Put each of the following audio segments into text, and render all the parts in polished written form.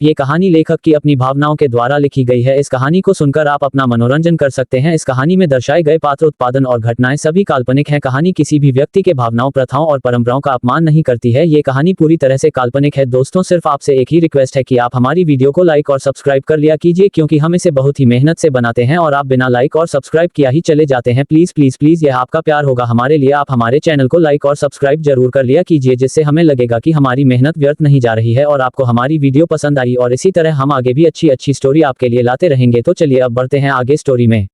ये कहानी लेखक की अपनी भावनाओं के द्वारा लिखी गई है। इस कहानी को सुनकर आप अपना मनोरंजन कर सकते हैं। इस कहानी में दर्शाए गए पात्र, उत्पादन और घटनाएं सभी काल्पनिक हैं। कहानी किसी भी व्यक्ति के भावनाओं, प्रथाओं और परंपराओं का अपमान नहीं करती है। ये कहानी पूरी तरह से काल्पनिक है। दोस्तों, सिर्फ आपसे एक ही रिक्वेस्ट है कि आप हमारी वीडियो को लाइक और सब्सक्राइब कर लिया कीजिए, क्योंकि हम इसे बहुत ही मेहनत से बनाते हैं और आप बिना लाइक और सब्सक्राइब किया ही चले जाते हैं। प्लीज प्लीज प्लीज, यह आपका प्यार होगा हमारे लिए। आप हमारे चैनल को लाइक और सब्सक्राइब जरूर कर लिया कीजिए, जिससे हमें लगेगा कि हमारी मेहनत व्यर्थ नहीं जा रही है और आपको हमारी वीडियो पसंद आई। और इसी तरह हम आगे भी अच्छी अच्छी स्टोरी आपके लिए लाते रहेंगे। तो चलिए अब बढ़ते हैं आगे स्टोरी में।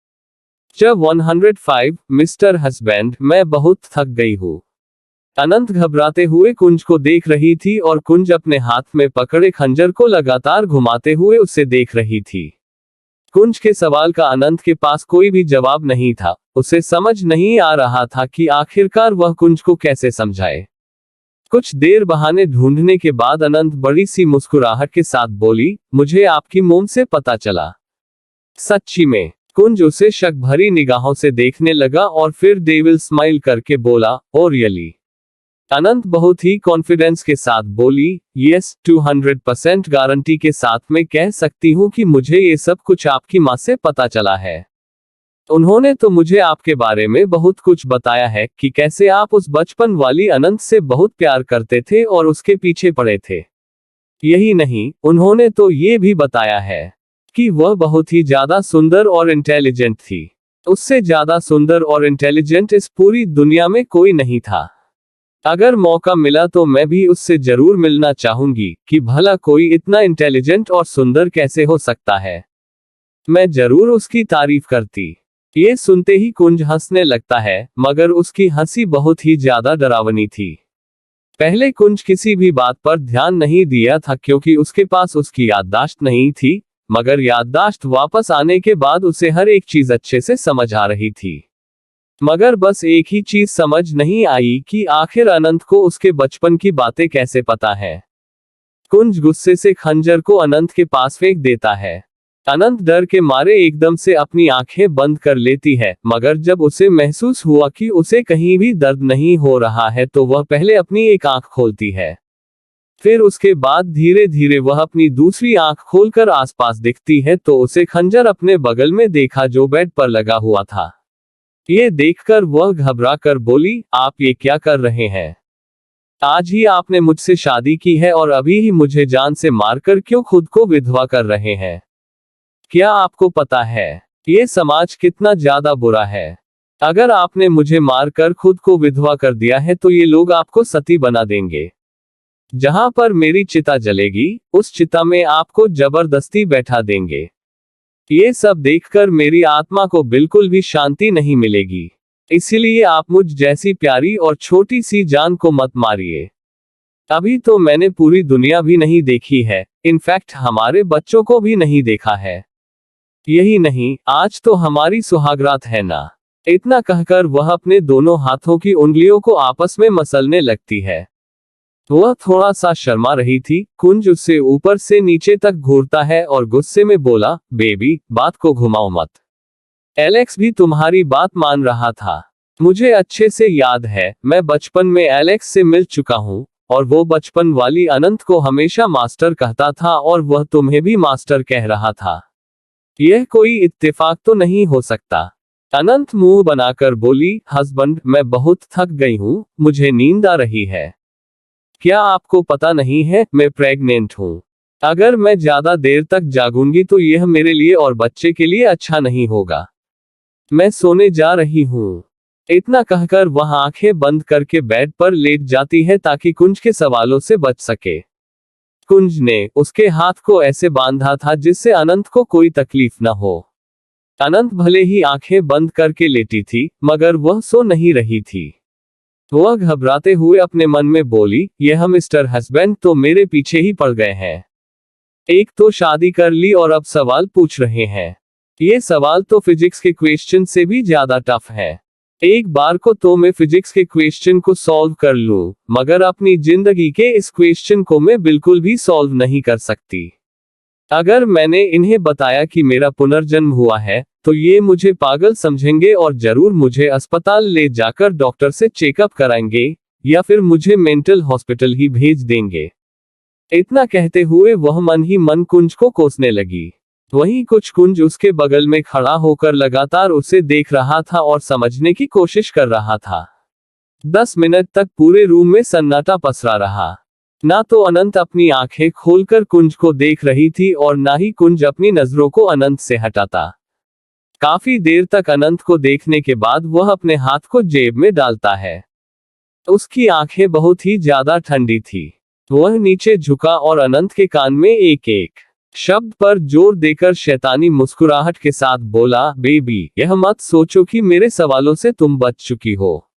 जब 105 मिस्टर हस्बैंड, मैं बहुत थक गई हूँ। अनंत घबराते हुए कुंज को देख रही थी और कुंज अपने हाथ में पकड़े खंजर को लगातार घुमाते हुए उसे देख रही थी। कुंज के सवाल का अनंत के पास कोई भी जवाब नहीं था। उसे समझ नहीं आ रहा था कि आखिरकार वह कुंज को कैसे समझाए। कुछ देर बहाने ढूंढने के बाद अनंत बड़ी सी मुस्कुराहट के साथ बोली, मुझे आपकी मुंह से पता चला। सच्ची में? कुंज उसे शक भरी निगाहों से देखने लगा और फिर डेविल स्माइल करके बोला, ओ रियली? अनंत बहुत ही कॉन्फिडेंस के साथ बोली, यस, 200% गारंटी के साथ मैं कह सकती हूँ कि मुझे ये सब कुछ आपकी माँ से पता चला है। उन्होंने तो मुझे आपके बारे में बहुत कुछ बताया है कि कैसे आप उस बचपन वाली अनंत से बहुत प्यार करते थे और उसके पीछे पड़े थे। यही नहीं, उन्होंने तो ये भी बताया है कि वह बहुत ही ज्यादा सुंदर और इंटेलिजेंट थी। उससे ज्यादा सुंदर और इंटेलिजेंट इस पूरी दुनिया में कोई नहीं था। अगर मौका मिला तो मैं भी उससे जरूर मिलना चाहूंगी कि भला कोई इतना इंटेलिजेंट और सुंदर कैसे हो सकता है। मैं जरूर उसकी तारीफ करती। ये सुनते ही कुंज हंसने लगता है, मगर उसकी हंसी बहुत ही ज्यादा डरावनी थी। पहले कुंज किसी भी बात पर ध्यान नहीं दिया था क्योंकि उसके पास उसकी याददाश्त नहीं थी, मगर याददाश्त वापस आने के बाद उसे हर एक चीज अच्छे से समझ आ रही थी। मगर बस एक ही चीज समझ नहीं आई कि आखिर अनंत को उसके बचपन की बातें कैसे पता है। कुंज गुस्से से खंजर को अनंत के पास फेंक देता है। अनंत डर के मारे एकदम से अपनी आंखें बंद कर लेती है, मगर जब उसे महसूस हुआ कि उसे कहीं भी दर्द नहीं हो रहा है तो वह पहले अपनी एक आंख खोलती है। फिर उसके बाद धीरे धीरे वह अपनी दूसरी आंख खोलकर आसपास दिखती है तो उसे खंजर अपने बगल में देखा जो बेड पर लगा हुआ था। ये देखकर वह घबरा कर बोली, आप ये क्या कर रहे हैं? आज ही आपने मुझसे शादी की है और अभी ही मुझे जान से मारकर क्यों खुद को विधवा कर रहे हैं? क्या आपको पता है ये समाज कितना ज्यादा बुरा है? अगर आपने मुझे मारकर खुद को विधवा कर दिया है तो ये लोग आपको सती बना देंगे। जहां पर मेरी चिता जलेगी, उस चिता में आपको जबरदस्ती बैठा देंगे। ये सब देखकर मेरी आत्मा को बिल्कुल भी शांति नहीं मिलेगी। इसीलिए आप मुझ जैसी प्यारी और छोटी सी जान को मत मारिए। अभी तो मैंने पूरी दुनिया भी नहीं देखी है, इनफैक्ट हमारे बच्चों को भी नहीं देखा है। यही नहीं, आज तो हमारी सुहागरात है ना। इतना कहकर वह अपने दोनों हाथों की उंगलियों को आपस में मसलने लगती है। वह थोड़ा सा शर्मा रही थी। कुंज उससे ऊपर से नीचे तक घूरता है और गुस्से में बोला, बेबी, बात को घुमाओ मत। एलेक्स भी तुम्हारी बात मान रहा था। मुझे अच्छे से याद है, मैं बचपन में एलेक्स से मिल चुका हूँ और वो बचपन वाली अनंत को हमेशा मास्टर कहता था और वह तुम्हें भी मास्टर कह रहा था। यह कोई इत्तेफाक तो नहीं हो सकता। अनंत मुंह बनाकर बोली, हस्बैंड, मैं बहुत थक गई हूँ, मुझे नींद आ रही है। क्या आपको पता नहीं है, मैं प्रेग्नेंट हूँ। अगर मैं ज्यादा देर तक जागूंगी तो यह मेरे लिए और बच्चे के लिए अच्छा नहीं होगा। मैं सोने जा रही हूँ। इतना कहकर वह आंखें बंद करके बेड पर लेट जाती है ताकि कुंज के सवालों से बच सके। कुंज ने उसके हाथ को ऐसे बांधा था जिससे अनंत को कोई तकलीफ न हो। अनंत भले ही आंखें बंद करके लेटी थी, मगर वह सो नहीं रही थी। वह घबराते हुए अपने मन में बोली, यह मिस्टर हस्बैंड तो मेरे पीछे ही पड़ गए हैं। एक तो शादी कर ली और अब सवाल पूछ रहे हैं। ये सवाल तो फिजिक्स के क्वेश्चन से भी ज्यादा टफ है। एक बार को तो मैं फिजिक्स के क्वेश्चन को सॉल्व कर लूं, मगर अपनी जिंदगी के इस क्वेश्चन को मैं बिल्कुल भी सॉल्व नहीं कर सकती। अगर मैंने इन्हें बताया कि मेरा पुनर्जन्म हुआ है तो ये मुझे पागल समझेंगे और जरूर मुझे अस्पताल ले जाकर डॉक्टर से चेकअप कराएंगे या फिर मुझे मेंटल हॉस्पिटल ही भेज देंगे। इतना कहते हुए वह मन ही मन कुंज को कोसने लगी। वहीं कुछ कुंज उसके बगल में खड़ा होकर लगातार उसे देख रहा था और समझने की कोशिश कर रहा था। 10 मिनट तक पूरे रूम में सन्नाटा पसरा रहा। ना तो अनंत अपनी आंखें खोलकर कुंज को देख रही थी और ना ही कुंज अपनी नजरों को अनंत से हटाता। काफी देर तक अनंत को देखने के बाद वह अपने हाथ को जेब में डालता है। उसकी आंखें बहुत ही ज्यादा ठंडी थी। वह नीचे झुका और अनंत के कान में एक एक शब्द पर जोर देकर शैतानी मुस्कुराहट के साथ बोला, बेबी, यह मत सोचो कि मेरे सवालों से तुम बच चुकी हो।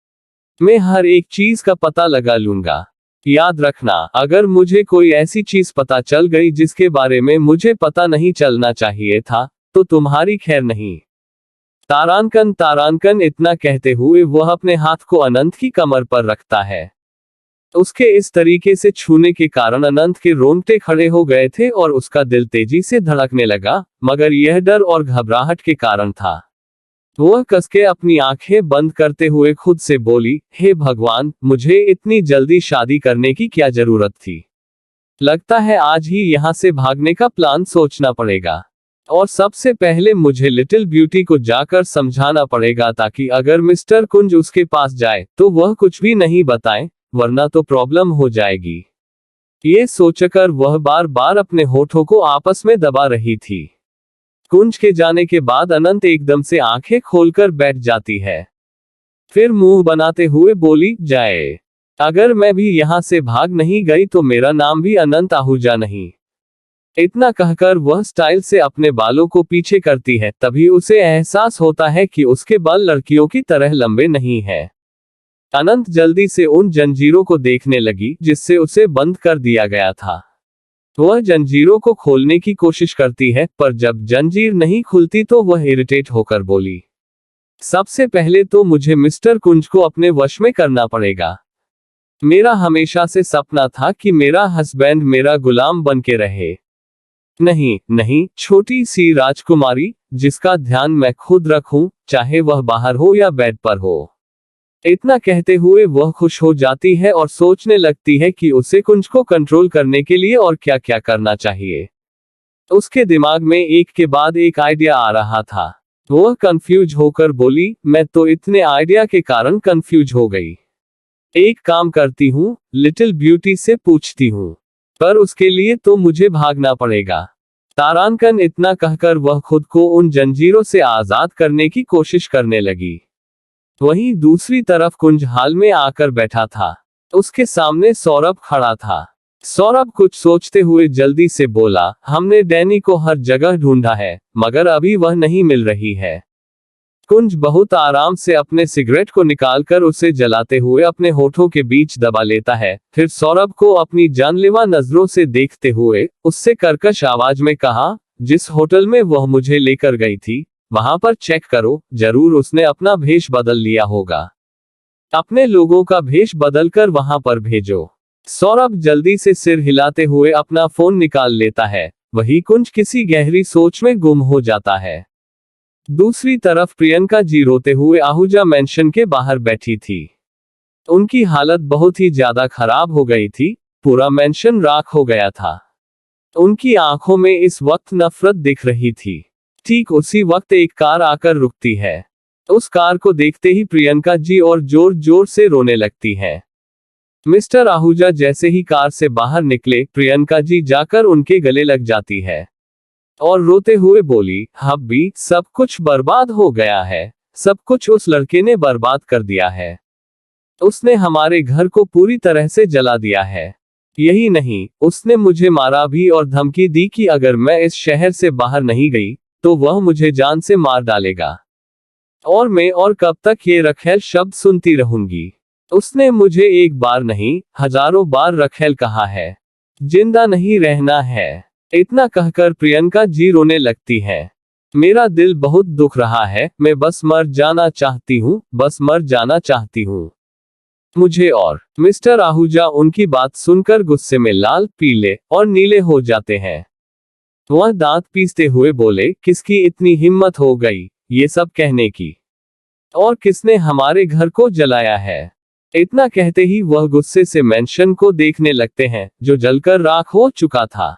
मैं हर एक चीज का पता लगा लूंगा। याद रखना, अगर मुझे कोई ऐसी चीज पता चल गई जिसके बारे में मुझे पता नहीं चलना चाहिए था, तो तुम्हारी खैर नहीं। तारांकन तारांकन इतना कहते हुए वह अपने हाथ को अनंत की कमर पर रखता है। उसके इस तरीके से छूने के कारण अनंत के रोंगटे खड़े हो गए थे और उसका दिल तेजी से धड़कने लगा, मगर यह डर और घबराहट के कारण था। वह कसके अपनी आंखें बंद करते हुए खुद से बोली, हे भगवान, मुझे इतनी जल्दी शादी करने की क्या जरूरत थी। लगता है आज ही यहाँ से भागने का प्लान सोचना पड़ेगा। और सबसे पहले मुझे लिटिल ब्यूटी को जाकर समझाना पड़ेगा, ताकि अगर मिस्टर कुंज उसके पास जाए तो वह कुछ भी नहीं बताए, वरना तो प्रॉब्लम हो जाएगी। ये सोचकर वह बार बार अपने होठों को आपस में दबा रही थी। कुंज के जाने के बाद अनंत एकदम से आंखें खोलकर बैठ जाती है। फिर मुंह बनाते हुए बोली, जाए। अगर मैं भी यहां से भाग नहीं गई तो मेरा नाम भी अनंत आहूजा नहीं। इतना कहकर वह स्टाइल से अपने बालों को पीछे करती है। तभी उसे एहसास होता है कि उसके बाल लड़कियों की तरह लंबे नहीं हैं। अनंत जल्दी से उन जंजीरों को देखने लगी जिससे उसे बंद कर दिया गया था। वह जंजीरों को खोलने की कोशिश करती है, पर जब जंजीर नहीं खुलती तो वह इरिटेट होकर बोली, सबसे पहले तो मुझे मिस्टर कुंज को अपने वश में करना पड़ेगा। मेरा हमेशा से सपना था कि मेरा हस्बैंड मेरा गुलाम बन के रहे। नहीं नहीं, छोटी सी राजकुमारी जिसका ध्यान मैं खुद रखूं, चाहे वह बाहर हो या बेड पर हो। इतना कहते हुए वह खुश हो जाती है और सोचने लगती है कि उसे कुंज को कंट्रोल करने के लिए और क्या क्या करना चाहिए। उसके दिमाग में एक के बाद एक आइडिया आ रहा था। वह कंफ्यूज होकर बोली, मैं तो इतने आइडिया के कारण कंफ्यूज हो गई। एक काम करती हूँ, लिटिल ब्यूटी से पूछती हूँ, पर उसके लिए तो मुझे भागना पड़ेगा। तारांकन इतना कहकर वह खुद को उन जंजीरों से आजाद करने की कोशिश करने लगी। वहीं दूसरी तरफ कुंज हाल में आकर बैठा था। उसके सामने सौरभ खड़ा था। सौरभ कुछ सोचते हुए जल्दी से बोला, हमने डैनी को हर जगह ढूंढा है, मगर अभी वह नहीं मिल रही है। कुंज बहुत आराम से अपने सिगरेट को निकालकर उसे जलाते हुए अपने होठों के बीच दबा लेता है। फिर सौरभ को अपनी जानलेवा नजरों से देखते हुए उससे कर्कश आवाज में कहा, जिस होटल में वह मुझे लेकर गई थी, वहां पर चेक करो, जरूर उसने अपना भेष बदल लिया होगा। अपने लोगों का भेष बदलकर वहां पर भेजो। सौरभ जल्दी से सिर हिलाते हुए अपना फोन निकाल लेता है। वही कुंज किसी गहरी सोच में गुम हो जाता है। दूसरी तरफ प्रियंका जी रोते हुए आहूजा मेंशन के बाहर बैठी थी। उनकी हालत बहुत ही ज्यादा खराब हो गई थी। पूरा मेंशन राख हो गया था। उनकी आंखों में इस वक्त नफरत दिख रही थी। ठीक उसी वक्त एक कार आकर रुकती है। उस कार को देखते ही प्रियंका जी और जोर जोर से रोने लगती हैं। मिस्टर आहूजा जैसे ही कार से बाहर निकले, प्रियंका जी जाकर उनके गले लग जाती है और रोते हुए बोली, हब्बी, सब कुछ बर्बाद हो गया है। सब कुछ उस लड़के ने बर्बाद कर दिया है। उसने हमारे घर को पूरी तरह से जला दिया है। यही नहीं, उसने मुझे मारा भी और धमकी दी कि अगर मैं इस शहर से बाहर नहीं गई तो वह मुझे जान से मार डालेगा। और मैं और कब तक ये रखेल शब्द सुनती रहूंगी। उसने मुझे एक बार नहीं, हजारों बार रखेल कहा है। जिंदा नहीं रहना है। इतना कहकर प्रियंका जी रोने लगती है। मेरा दिल बहुत दुख रहा है। मैं बस मर जाना चाहती हूँ, बस मर जाना चाहती हूँ मुझे। और मिस्टर आहूजा उनकी बात सुनकर गुस्से में लाल, पीले और नीले हो जाते हैं। वह दांत पीसते हुए बोले, किसकी इतनी हिम्मत हो गई ये सब कहने की? और किसने हमारे घर को जलाया है? इतना कहते ही वह गुस्से से मैंशन को देखने लगते हैं, जो जलकर राख हो चुका था।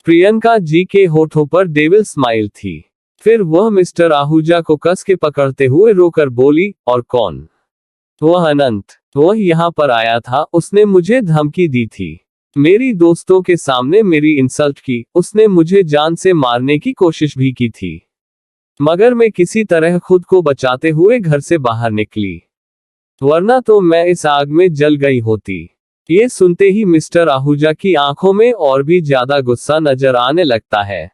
प्रियंका जी के होठों पर डेविल स्माइल थी। फिर वह मिस्टर आहूजा को कस के पकड़ते हुए रोकर बोली, और कौन? वह अनंत। वह यहाँ पर आया था, उसने मुझे धमकी दी थी, मेरी दोस्तों के सामने मेरी इंसल्ट की, उसने मुझे जान से मारने की कोशिश भी की थी, मगर मैं किसी तरह खुद को बचाते हुए घर से बाहर निकली, वरना तो मैं इस आग में जल गई होती। ये सुनते ही मिस्टर आहूजा की आंखों में और भी ज्यादा गुस्सा नजर आने लगता है।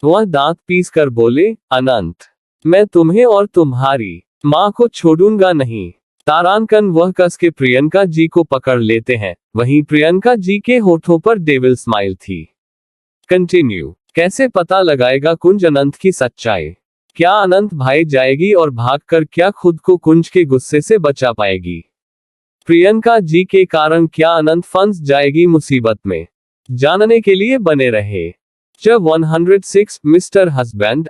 वह दांत पीस कर बोले, अनंत, मैं तुम्हें और तुम्हारी माँ को छोड़ूंगा नहीं। तारांकन वह कस के प्रियंका जी को पकड़ लेते हैं, वहीं प्रियंका जी के होठों पर डेविल स्माइल थी। कंटिन्यू। कैसे पता लगाएगा कुंज अनंत की सच्चाई? क्या अनंत भाग जाएगी और भागकर क्या खुद को कुंज के गुस्से से बचा पाएगी? प्रियंका जी के कारण क्या अनंत फंस जाएगी मुसीबत में? जानने के लिए बने रहे। जब 106 मिस्टर हस्बैंड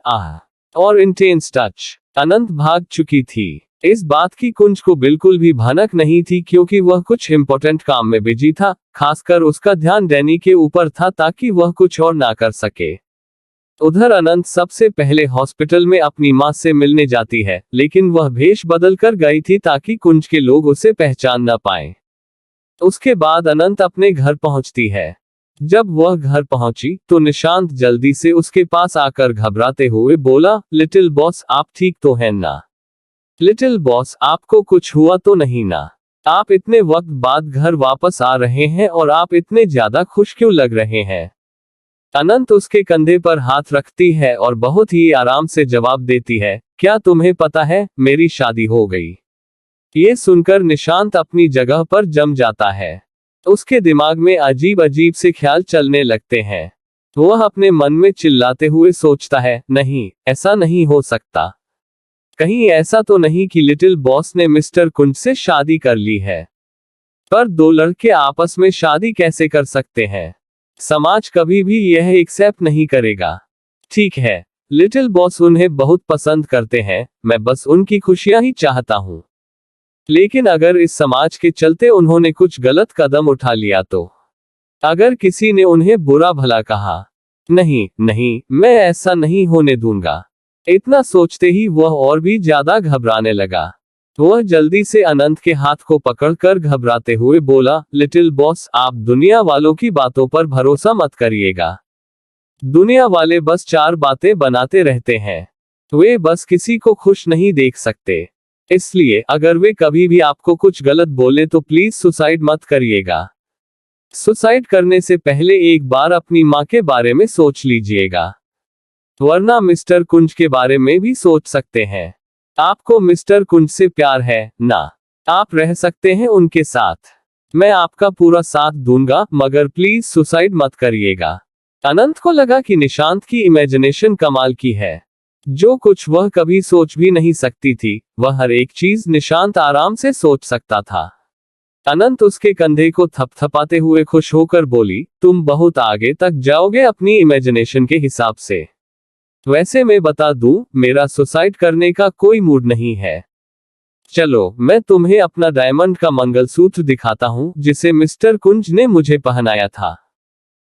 और इंटेंस टच। अनंत भाग चुकी थी। इस बात की कुंज को बिल्कुल भी भनक नहीं थी, क्योंकि वह कुछ इंपॉर्टेंट काम में बिजी था। खासकर उसका ध्यान डैनी के ऊपर था, ताकि वह कुछ और ना कर सके। उधर अनंत सबसे पहले हॉस्पिटल में अपनी मां से मिलने जाती है, लेकिन वह भेष बदल कर गई थी ताकि कुंज के लोग उसे पहचान न पाएं। उसके बाद अनंत अपने घर पहुंचती है। जब वह घर पहुंची तो निशांत जल्दी से उसके पास आकर घबराते हुए बोला, लिटिल बॉस, आप ठीक तो हैं ना? लिटिल बॉस, आपको कुछ हुआ तो नहीं ना? आप इतने वक्त बाद घर वापस आ रहे हैं और आप इतने ज्यादा खुश क्यों लग रहे हैं? अनंत उसके कंधे पर हाथ रखती है और बहुत ही आराम से जवाब देती है, क्या तुम्हें पता है, मेरी शादी हो गई। ये सुनकर निशांत अपनी जगह पर जम जाता है। उसके दिमाग में अजीब अजीब से ख्याल चलने लगते हैं। वह अपने मन में चिल्लाते हुए सोचता है, नहीं, ऐसा नहीं हो सकता। कहीं ऐसा तो नहीं कि लिटिल बॉस ने मिस्टर कुंज से शादी कर ली है? पर दो लड़के आपस में शादी कैसे कर सकते हैं? समाज कभी भी यह एक्सेप्ट नहीं करेगा। ठीक है, लिटिल बॉस उन्हें बहुत पसंद करते हैं, मैं बस उनकी खुशियां ही चाहता हूं। लेकिन अगर इस समाज के चलते उन्होंने कुछ गलत कदम उठा लिया तो? अगर किसी ने उन्हें बुरा भला कहा? नहीं नहीं, मैं ऐसा नहीं होने दूंगा। इतना सोचते ही वह और भी ज्यादा घबराने लगा। वह जल्दी से अनंत के हाथ को पकड़कर घबराते हुए बोला, लिटिल बॉस, आप दुनिया वालों की बातों पर भरोसा मत करिएगा। दुनिया वाले बस चार बातें बनाते रहते हैं। वे बस किसी को खुश नहीं देख सकते। इसलिए अगर वे कभी भी आपको कुछ गलत बोले तो प्लीज सुसाइड मत करिएगा। सुसाइड करने से पहले एक बार अपनी माँ के बारे में सोच लीजिएगा, वरना मिस्टर कुंज के बारे में भी सोच सकते हैं। आपको मिस्टर कुंज से प्यार है ना? आप रह सकते हैं उनके साथ। मैं आपका पूरा साथ दूंगा, मगर प्लीज सुसाइड मत करिएगा। अनंत को लगा कि निशांत की इमेजिनेशन कमाल की है। जो कुछ वह कभी सोच भी नहीं सकती थी, वह हर एक चीज निशांत आराम से सोच सकता था। अनंत उसके कंधे को थपथपाते हुए खुश होकर बोली, तुम बहुत आगे तक जाओगे अपनी इमेजिनेशन के हिसाब से। वैसे मैं बता दूं, मेरा सुसाइड करने का कोई मूड नहीं है। चलो, मैं तुम्हें अपना डायमंड का मंगलसूत्र दिखाता हूं, जिसे मिस्टर कुंज ने मुझे पहनाया था।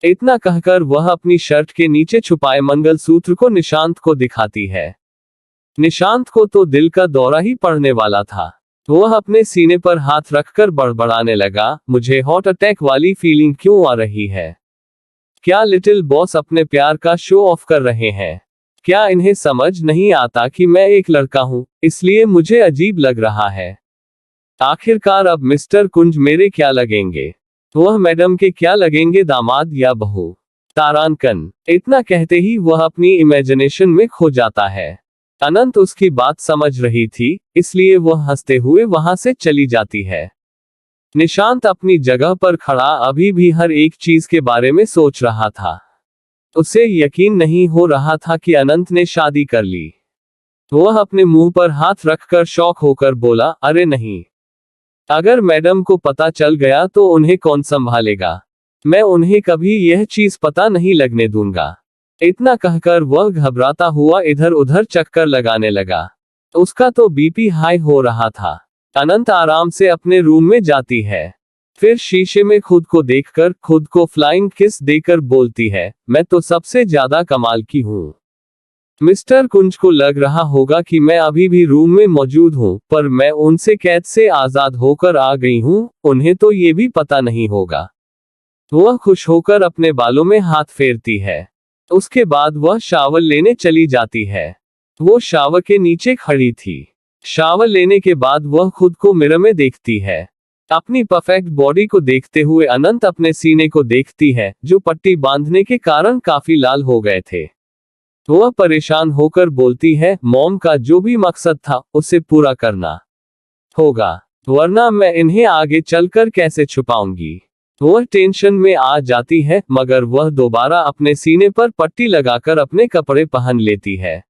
इतना कहकर वह अपनी शर्ट के नीचे छुपाए मंगलसूत्र को निशांत को दिखाती है। निशांत को तो दिल का दौरा ही पड़ने वाला था। वह अपने सीने पर हाथ रखकर बड़बड़ाने लगा, मुझे हार्ट अटैक वाली फीलिंग क्यों आ रही है? क्या लिटिल बॉस अपने प्यार का शो ऑफ कर रहे हैं? क्या इन्हें समझ नहीं आता कि मैं एक लड़का हूं, इसलिए मुझे अजीब लग रहा है। आखिरकार अब मिस्टर कुंज मेरे क्या लगेंगे? वह मैडम के क्या लगेंगे, दामाद या बहू? तारांकन। इतना कहते ही वह अपनी इमेजिनेशन में खो जाता है। अनंत उसकी बात समझ रही थी, इसलिए वह हंसते हुए वहां से चली जाती है। निशांत अपनी जगह पर खड़ा अभी भी हर एक चीज के बारे में सोच रहा था। उसे यकीन नहीं हो रहा था कि अनंत ने शादी कर ली। वह अपने मुंह पर हाथ रखकर शॉक होकर बोला, अरे नहीं, अगर मैडम को पता चल गया तो उन्हें कौन संभालेगा? मैं उन्हें कभी यह चीज पता नहीं लगने दूंगा। इतना कहकर वह घबराता हुआ इधर उधर चक्कर लगाने लगा। उसका तो बीपी हाई हो रहा था। अनंत आराम से अपने रूम में जाती है। फिर शीशे में खुद को देखकर खुद को फ्लाइंग किस देकर बोलती है, मैं तो सबसे ज्यादा कमाल की हूँ। मिस्टर कुंज को लग रहा होगा कि मैं अभी भी रूम में मौजूद हूँ, पर मैं उनसे कैद से आजाद होकर आ गई हूँ, उन्हें तो ये भी पता नहीं होगा। वह खुश होकर अपने बालों में हाथ फेरती है। उसके बाद वह शावर लेने चली जाती है। वो शावर के नीचे खड़ी थी। शावर लेने के बाद वह खुद को मिरर में देखती है। अपनी परफेक्ट बॉडी को देखते हुए अनंत अपने सीने को देखती है, जो पट्टी बांधने के कारण काफी लाल हो गए थे। वह परेशान होकर बोलती है, मॉम का जो भी मकसद था उसे पूरा करना होगा, वरना मैं इन्हें आगे चलकर कैसे छुपाऊंगी। वह टेंशन में आ जाती है, मगर वह दोबारा अपने सीने पर पट्टी लगाकर अपने कपड़े पहन लेती है।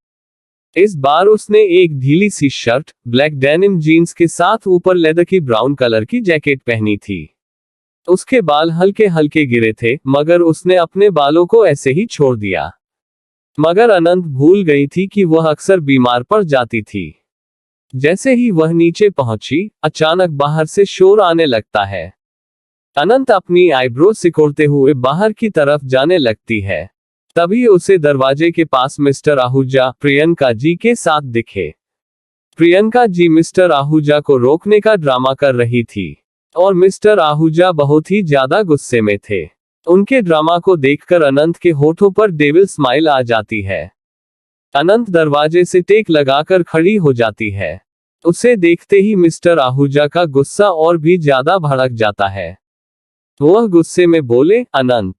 इस बार उसने एक ढीली सी शर्ट, ब्लैक डेनिम जीन्स के साथ ऊपर लेदर की ब्राउन कलर की जैकेट पहनी थी। उसके बाल हल्के हल्के गिरे थे, मगर उसने अपने बालों को ऐसे ही छोड़ दिया। मगर अनंत भूल गई थी कि वह अक्सर बीमार पड़ जाती थी। जैसे ही वह नीचे पहुंची, अचानक बाहर से शोर आने लगता है। अनंत अपनी आईब्रो सिकोड़ते हुए बाहर की तरफ जाने लगती है। तभी उसे दरवाजे के पास मिस्टर आहूजा प्रियंका जी के साथ दिखे। प्रियंका जी मिस्टर आहूजा को रोकने का ड्रामा कर रही थी, और मिस्टर आहूजा बहुत ही ज्यादा गुस्से में थे। उनके ड्रामा को देखकर अनंत के होठों पर डेविल स्माइल आ जाती है। अनंत दरवाजे से टेक लगाकर खड़ी हो जाती है। उसे देखते ही मिस्टर आहूजा का गुस्सा और भी ज्यादा भड़क जाता है। वह गुस्से में बोले, अनंत,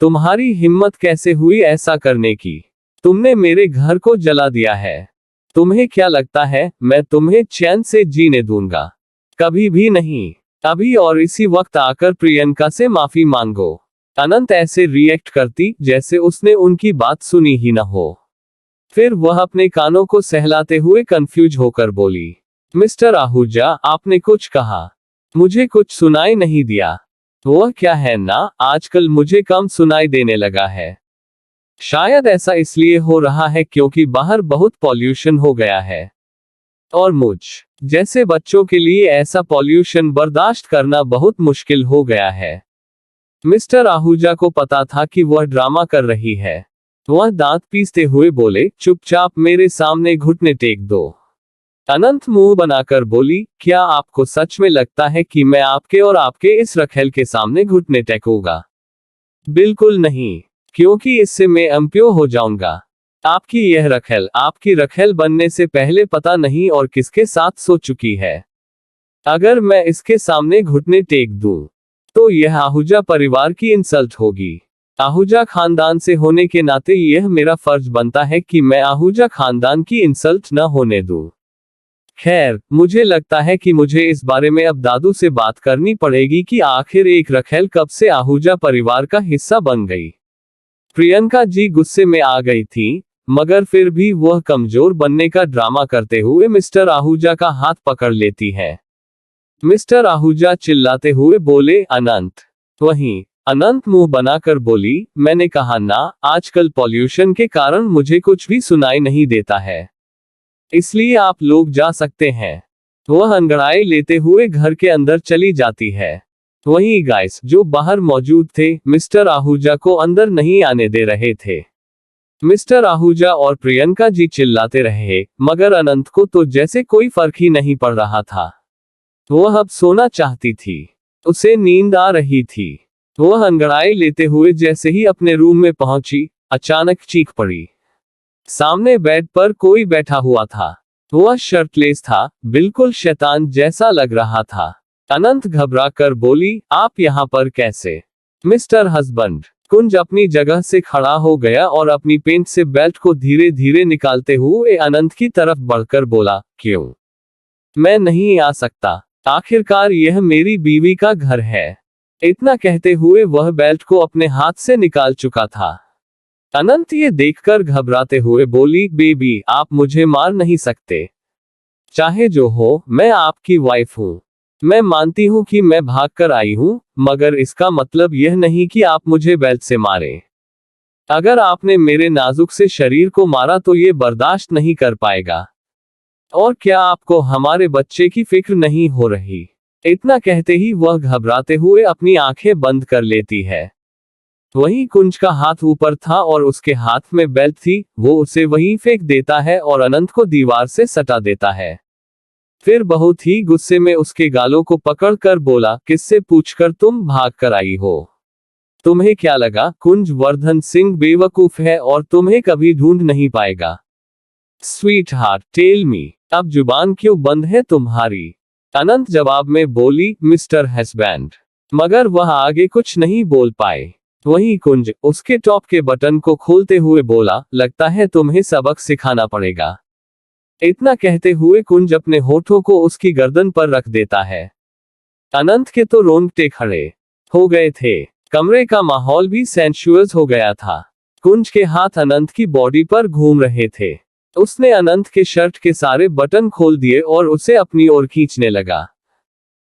तुम्हारी हिम्मत कैसे हुई ऐसा करने की? तुमने मेरे घर को जला दिया है। तुम्हें क्या लगता है मैं तुम्हें चैन से जीने दूंगा? कभी भी नहीं। अभी और इसी वक्त आकर प्रियंका से माफी मांगो। अनंत ऐसे रिएक्ट करती जैसे उसने उनकी बात सुनी ही न हो। फिर वह अपने कानों को सहलाते हुए कंफ्यूज होकर बोली, मिस्टर आहूजा, आपने कुछ कहा? मुझे कुछ सुनाई नहीं दिया। वह क्या है ना, आजकल मुझे कम सुनाई देने लगा है। शायद ऐसा इसलिए हो रहा है क्योंकि बाहर बहुत पॉल्यूशन हो गया है, और मुझ जैसे बच्चों के लिए ऐसा पॉल्यूशन बर्दाश्त करना बहुत मुश्किल हो गया है। मिस्टर आहूजा को पता था कि वह ड्रामा कर रही है। वह दांत पीसते हुए बोले, चुपचाप मेरे सामने घुटने टेक दो। अनंत मुंह बनाकर बोली, क्या आपको सच में लगता है कि मैं आपके और आपके इस रखेल के सामने घुटने टेकूंगा? बिल्कुल नहीं, क्योंकि इससे मैं अम्प्यो हो जाऊंगा। आपकी यह रखेल आपकी रखेल बनने से पहले पता नहीं और किसके साथ सो चुकी है। अगर मैं इसके सामने घुटने टेक दूं, तो यह आहूजा परिवार की इंसल्ट होगी। आहूजा खानदान से होने के नाते यह मेरा फर्ज बनता है कि मैं आहूजा खानदान की इंसल्ट न होने दूं। खैर, मुझे लगता है कि मुझे इस बारे में अब दादू से बात करनी पड़ेगी कि आखिर एक रखेल कब से आहूजा परिवार का हिस्सा बन गई। प्रियंका जी गुस्से में आ गई थी, मगर फिर भी वह कमजोर बनने का ड्रामा करते हुए मिस्टर आहूजा का हाथ पकड़ लेती है। मिस्टर आहूजा चिल्लाते हुए बोले, अनंत। वहीं अनंत मुंह बनाकर बोली, मैंने कहा ना, आजकल पॉल्यूशन के कारण मुझे कुछ भी सुनाई नहीं देता है, इसलिए आप लोग जा सकते हैं। वह अंगड़ाई लेते हुए घर के अंदर चली जाती है। वहीं गाइस जो बाहर मौजूद थे, मिस्टर आहूजा को अंदर नहीं आने दे रहे थे। मिस्टर आहूजा और प्रियंका जी चिल्लाते रहे, मगर अनंत को तो जैसे कोई फर्क ही नहीं पड़ रहा था। वह अब सोना चाहती थी। उसे नींद आ रही थी। वह अंगड़ाई लेते हुए जैसे ही अपने रूम में पहुंची, अचानक चीख पड़ी। सामने बेड पर कोई बैठा हुआ था। वह शर्टलेस था, बिल्कुल शैतान जैसा लग रहा था। अनंत घबरा कर बोली, आप यहाँ पर कैसे? Mister husband. कुंज अपनी जगह से खड़ा हो गया और अपनी पेंट से बेल्ट को धीरे धीरे निकालते हुए अनंत की तरफ बढ़कर बोला, क्यों? मैं नहीं आ सकता। आखिरकार यह मेरी बीवी का घर है। इतना कहते हुए वह बेल्ट को अपने हाथ से निकाल चुका था। अनंत ये देखकर घबराते हुए बोली, बेबी, आप मुझे मार नहीं सकते। चाहे जो हो, मैं आपकी वाइफ हूँ। मैं मानती हूँ कि मैं भागकर आई हूँ, मगर इसका मतलब यह नहीं कि आप मुझे बेल्ट से मारें। अगर आपने मेरे नाजुक से शरीर को मारा तो ये बर्दाश्त नहीं कर पाएगा। और क्या आपको हमारे बच्चे की फिक्र नहीं हो रही? इतना कहते ही वह घबराते हुए अपनी आंखें बंद कर लेती है। वहीं कुंज का हाथ ऊपर था और उसके हाथ में बेल्ट थी। वो उसे वहीं फेंक देता है और अनंत को दीवार से सटा देता है। फिर बहुत ही गुस्से में उसके गालों को पकड़कर बोला, किससे पूछकर तुम भाग कर आई हो? तुम्हें क्या लगा कुंज वर्धन सिंह बेवकूफ है और तुम्हें कभी ढूंढ नहीं पाएगा? स्वीट हार्ट टेल मी, अब जुबान क्यों बंद है तुम्हारी? अनंत जवाब में बोली, मिस्टर हस्बैंड। मगर वह आगे कुछ नहीं बोल पाए। वहीं कुंज उसके टॉप के बटन को खोलते हुए बोला, लगता है तुम्हें सबक सिखाना पड़ेगा। इतना कहते हुए कुंज अपने होठों को उसकी गर्दन पर रख देता है। अनंत के तो रोंगटे खड़े हो गए थे। कमरे का माहौल भी सेंशुअस हो गया था। कुंज के हाथ अनंत की बॉडी पर घूम रहे थे। उसने अनंत के शर्ट के सारे बटन खोल दिए और उसे अपनी ओर खींचने लगा।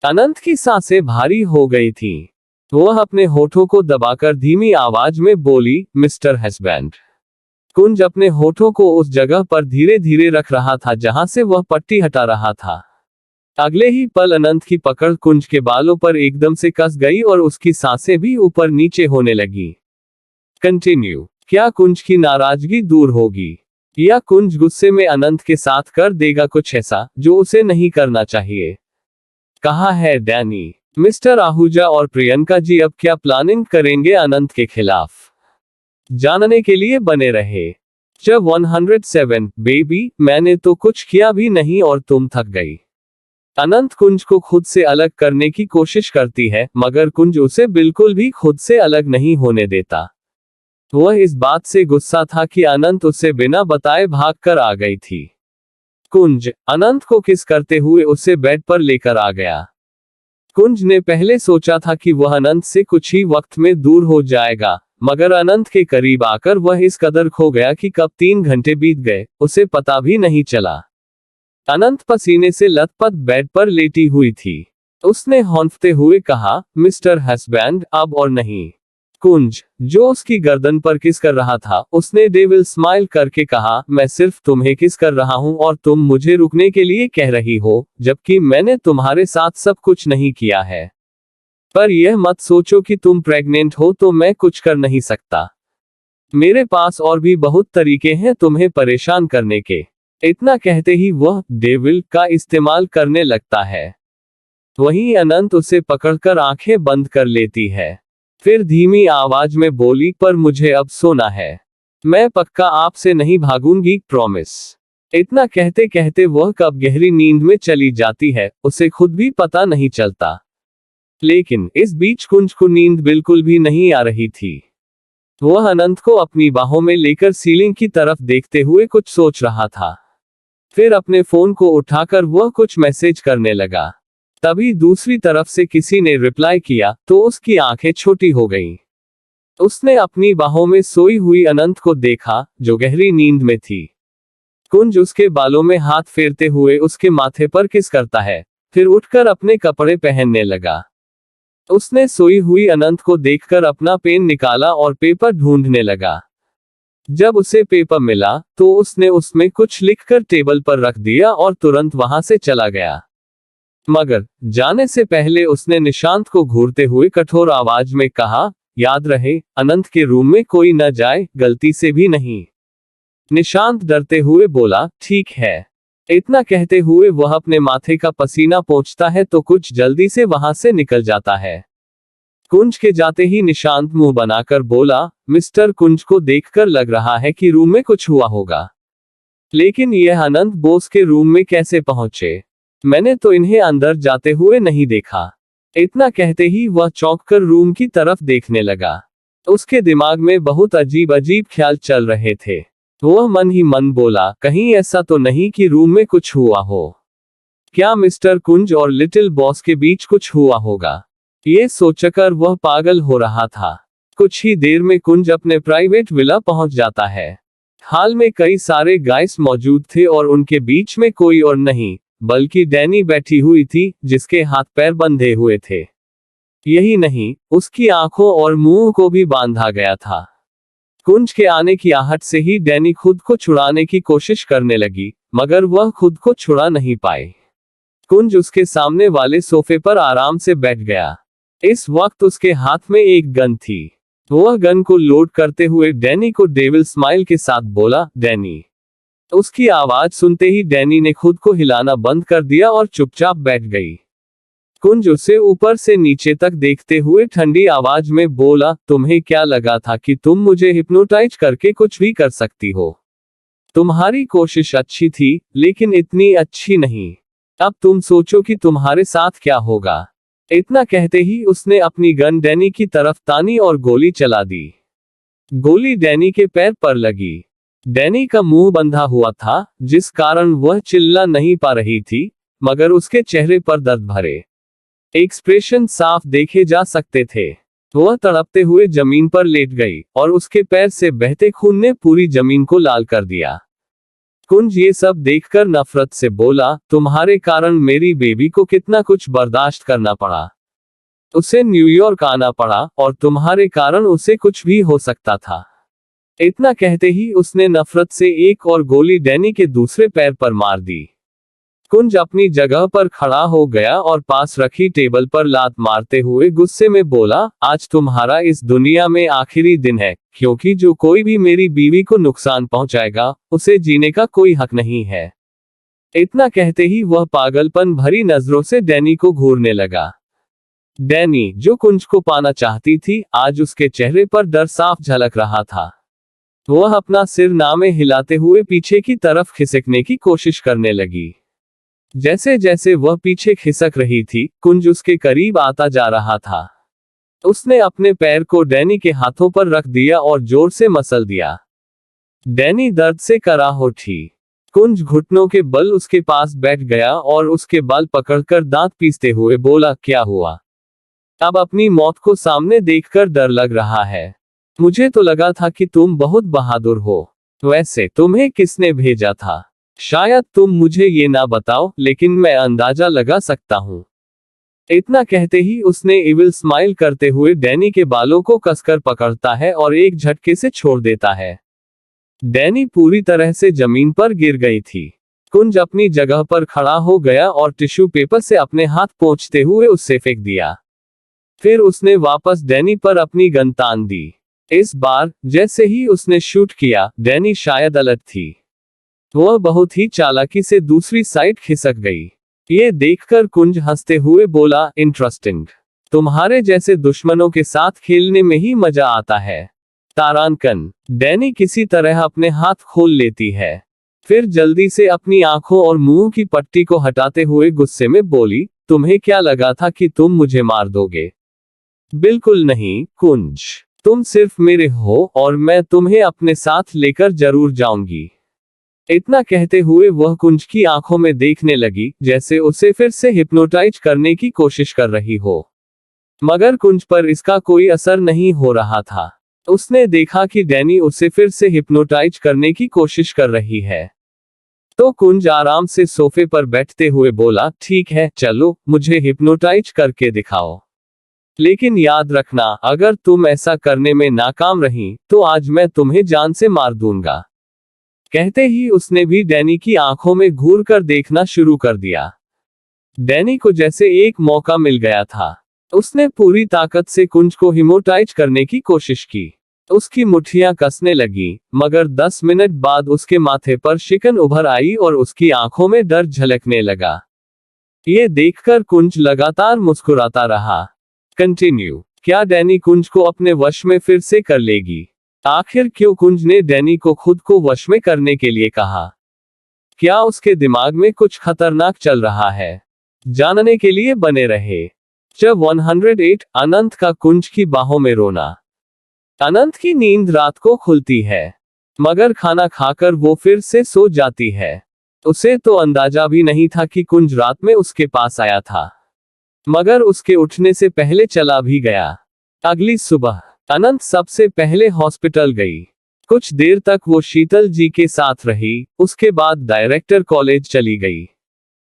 अनंत की सांसें भारी हो गई थीं। वह अपने होठों को दबाकर धीमी आवाज में बोली, मिस्टर हस्बैंड। कुंज अपने होठों को उस जगह पर धीरे धीरे रख रहा था जहां से वह पट्टी हटा रहा था। अगले ही पल अनंत की पकड़ कुंज के बालों पर एकदम से कस गई और उसकी सांसें भी ऊपर नीचे होने लगी। कंटिन्यू। क्या कुंज की नाराजगी दूर होगी या कुंज गुस्से में अनंत के साथ कर देगा कुछ ऐसा जो उसे नहीं करना चाहिए? कहाँ है डैनी? मिस्टर आहूजा और प्रियंका जी अब क्या प्लानिंग करेंगे अनंत के खिलाफ? जानने के लिए बने रहे। जब 107 बेबी, मैंने तो कुछ किया भी नहीं और तुम थक गई। अनंत कुंज को खुद से अलग करने की कोशिश करती है मगर कुंज उसे बिल्कुल भी खुद से अलग नहीं होने देता। वह इस बात से गुस्सा था कि अनंत उसे बिना बताए भागकर आ गई थी। कुंज अनंत को किस करते हुए उसे बेड पर लेकर आ गया। कुंज ने पहले सोचा था कि वह अनंत से कुछ ही वक्त में दूर हो जाएगा, मगर अनंत के करीब आकर वह इस कदर खो गया कि कब 3 घंटे बीत गए उसे पता भी नहीं चला। अनंत पसीने से लथपथ बेड पर लेटी हुई थी। उसने हौंफते हुए कहा, मिस्टर हस्बैंड अब और नहीं। कुंज जो उसकी गर्दन पर किस कर रहा था, उसने डेविल स्माइल करके कहा, मैं सिर्फ तुम्हें किस कर रहा हूं और तुम मुझे रुकने के लिए कह रही हो, जबकि मैंने तुम्हारे साथ सब कुछ नहीं किया है। पर यह मत सोचो कि तुम प्रेग्नेंट हो तो मैं कुछ कर नहीं सकता। मेरे पास और भी बहुत तरीके हैं तुम्हें परेशान करने के। इतना कहते ही वह डेविल का इस्तेमाल करने लगता है। वहीं अनंत उसे पकड़कर आंखें बंद कर लेती है। फिर धीमी आवाज में बोली, पर मुझे अब सोना है। मैं पक्का आपसे नहीं भागूंगी, प्रॉमिस। इतना कहते कहते वह कब गहरी नींद में चली जाती है उसे खुद भी पता नहीं चलता। लेकिन इस बीच कुंज को नींद बिल्कुल भी नहीं आ रही थी। वह अनंत को अपनी बाहों में लेकर सीलिंग की तरफ देखते हुए कुछ सोच रहा था। फिर अपने फोन को उठाकर वह कुछ मैसेज करने लगा। तभी दूसरी तरफ से किसी ने रिप्लाई किया तो उसकी आंखें छोटी हो गईं। उसने अपनी बाहों में सोई हुई अनंत को देखा जो गहरी नींद में थी। कुंज उसके बालों में हाथ फेरते हुए उसके माथे पर किस करता है, फिर उठकर अपने कपड़े पहनने लगा। उसने सोई हुई अनंत को देखकर अपना पेन निकाला और पेपर ढूंढने लगा। जब उसे पेपर मिला तो उसने उसमें कुछ लिखकर टेबल पर रख दिया और तुरंत वहां से चला गया। मगर जाने से पहले उसने निशांत को घूरते हुए कठोर आवाज में कहा, याद रहे अनंत के रूम में कोई न जाए, गलती से भी नहीं। निशांत डरते हुए बोला, ठीक है। इतना कहते हुए वह अपने माथे का पसीना पोंछता है तो कुछ जल्दी से वहां से निकल जाता है। कुंज के जाते ही निशांत मुंह बनाकर बोला, मिस्टर कुंज को देखकर लग रहा है कि रूम में कुछ हुआ होगा, लेकिन यह अनंत बोस के रूम में कैसे पहुंचे? मैंने तो इन्हें अंदर जाते हुए नहीं देखा। इतना कहते ही वह चौंककर रूम की तरफ देखने लगा। उसके दिमाग में बहुत अजीब अजीब ख्याल चल रहे थे। वह मन ही मन बोला, कहीं ऐसा तो नहीं कि रूम में कुछ हुआ हो? क्या मिस्टर कुंज और लिटिल बॉस के बीच कुछ हुआ होगा? ये सोचकर वह पागल हो रहा था। कुछ ही देर में कुंज अपने प्राइवेट विला पहुंच जाता है। हाल में कई सारे गाइस मौजूद थे और उनके बीच में कोई और नहीं बल्कि डैनी बैठी हुई थी जिसके हाथ पैर बंधे हुए थे। यही नहीं, उसकी आंखों और मुंह को भी बांधा गया था। कुंज के आने की आहट से ही डैनी खुद को छुड़ाने की कोशिश करने लगी, मगर वह खुद को छुड़ा नहीं पाई। कुंज उसके सामने वाले सोफे पर आराम से बैठ गया। इस वक्त उसके हाथ में एक गन थी। वह गन को लोड करते हुए डैनी को डेविल स्माइल के साथ बोला, डैनी। उसकी आवाज सुनते ही डैनी ने खुद को हिलाना बंद कर दिया और चुपचाप बैठ गई। कुंज उसे ऊपर से नीचे तक देखते हुए ठंडी आवाज में बोला, तुम्हें क्या लगा था कि तुम मुझे हिप्नोटाइज करके कुछ भी कर सकती हो? तुम्हारी कोशिश अच्छी थी, लेकिन इतनी अच्छी नहीं। अब तुम सोचो कि तुम्हारे साथ क्या होगा। इतना कहते ही उसने अपनी गन डैनी की तरफ तानी और गोली चला दी। गोली डैनी के पैर पर लगी। डैनी का मुंह बंधा हुआ था, जिस कारण वह चिल्ला नहीं पा रही थी, मगर उसके चेहरे पर दर्द भरे एक्सप्रेशन साफ देखे जा सकते थे। वह तड़पते हुए जमीन पर लेट गई और उसके पैर से बहते खून ने पूरी जमीन को लाल कर दिया। कुंज ये सब देखकर नफरत से बोला, तुम्हारे कारण मेरी बेबी को कितना कुछ बर्दाश्त करना पड़ा। उसे न्यूयॉर्क आना पड़ा और तुम्हारे कारण उसे कुछ भी हो सकता था। इतना कहते ही उसने नफरत से एक और गोली डैनी के दूसरे पैर पर मार दी। कुंज अपनी जगह पर खड़ा हो गया और पास रखी टेबल पर लात मारते हुए गुस्से में बोला, आज तुम्हारा इस दुनिया में आखिरी दिन है, क्योंकि जो कोई भी मेरी बीवी को नुकसान पहुंचाएगा, उसे जीने का कोई हक नहीं है। इतना कहते ही वह पागलपन भरी नजरों से डैनी को घूरने लगा। डैनी, जो कुंज को पाना चाहती थी, आज उसके चेहरे पर डर साफ झलक रहा था। वह अपना सिर नामे हिलाते हुए पीछे की तरफ खिसकने की कोशिश करने लगी। जैसे जैसे वह पीछे खिसक रही थी, कुंज उसके करीब आता जा रहा था। उसने अपने पैर को डैनी के हाथों पर रख दिया और जोर से मसल दिया। डैनी दर्द से कराह उठी। कुंज घुटनों के बल उसके पास बैठ गया और उसके बाल पकड़कर दांत पीसते हुए बोला, क्या हुआ? अब अपनी मौत को सामने देखकर डर लग रहा है। मुझे तो लगा था कि तुम बहुत बहादुर हो। वैसे तुम्हें किसने भेजा था? शायद तुम मुझे ये ना बताओ, लेकिन मैं अंदाजा लगा सकता हूँ। इतना कहते ही उसने इविल स्माइल करते हुए डैनी के बालों को कसकर पकड़ता है और एक झटके से छोड़ देता है। डैनी पूरी तरह से जमीन पर गिर गई थी। कुंज अपनी जगह पर खड़ा हो गया और टिश्यू पेपर से अपने हाथ पोंछते हुए उससे फेंक दिया। फिर उसने वापस डैनी पर अपनी गन तान दी। इस बार जैसे ही उसने शूट किया, डैनी शायद अलर्ट थी। वह बहुत ही चालाकी से दूसरी साइड खिसक गई। ये देखकर कुंज हंसते हुए बोला, इंटरेस्टिंग। तुम्हारे जैसे दुश्मनों के साथ खेलने में ही मजा आता है। तारांकन। डैनी किसी तरह अपने हाथ खोल लेती है। फिर जल्दी से अपनी आंखों और मुंह की पट्टी को हटाते हुए गुस्से में बोली, तुम्हें क्या लगा था कि तुम मुझे मार दोगे? बिल्कुल नहीं, कुंज। तुम सिर्फ मेरे हो और मैं तुम्हें अपने साथ लेकर जरूर जाऊंगी। इतना कहते हुए वह कुंज की आंखों में देखने लगी, जैसे उसे फिर से हिप्नोटाइज करने की कोशिश कर रही हो। मगर कुंज पर इसका कोई असर नहीं हो रहा था। उसने देखा कि डैनी उसे फिर से हिप्नोटाइज करने की कोशिश कर रही है। तो कुंज आराम से सोफे पर बैठते हुए बोला, ठीक है, चलो, मुझे हिप्नोटाइज करके दिखाओ। लेकिन याद रखना, अगर तुम ऐसा करने में नाकाम रही, तो आज मैं तुम्हें जान से मार दूंगा। कहते ही उसने भी डैनी की आंखों में घूर कर देखना शुरू कर दिया। डैनी को जैसे एक मौका मिल गया था। उसने पूरी ताकत से कुंज को हिप्नोटाइज करने की कोशिश की। उसकी मुट्ठियां कसने लगी, मगर 10 मिनट बाद उसके माथे पर शिकन उभर आई और उसकी आंखों में डर झलकने लगा। ये देखकर कुंज लगातार मुस्कुराता रहा। कंटिन्यू। क्या डैनी कुंज को अपने वश में फिर से कर लेगी? आखिर क्यों कुंज ने डैनी को खुद को वश में करने के लिए कहा? क्या उसके दिमाग में कुछ खतरनाक चल रहा है? जानने के लिए बने रहे। जब 108 अनंत का कुंज की बाहों में रोना। अनंत की नींद रात को खुलती है, मगर खाना खाकर वो फिर से सो जाती है। उसे तो अंदाजा भी नहीं था कि कुंज रात में उसके पास आया था, मगर उसके उठने से पहले चला भी गया। अगली सुबह अनंत सबसे पहले हॉस्पिटल गई। कुछ देर तक वो शीतल जी के साथ रही, उसके बाद डायरेक्टर कॉलेज चली गई।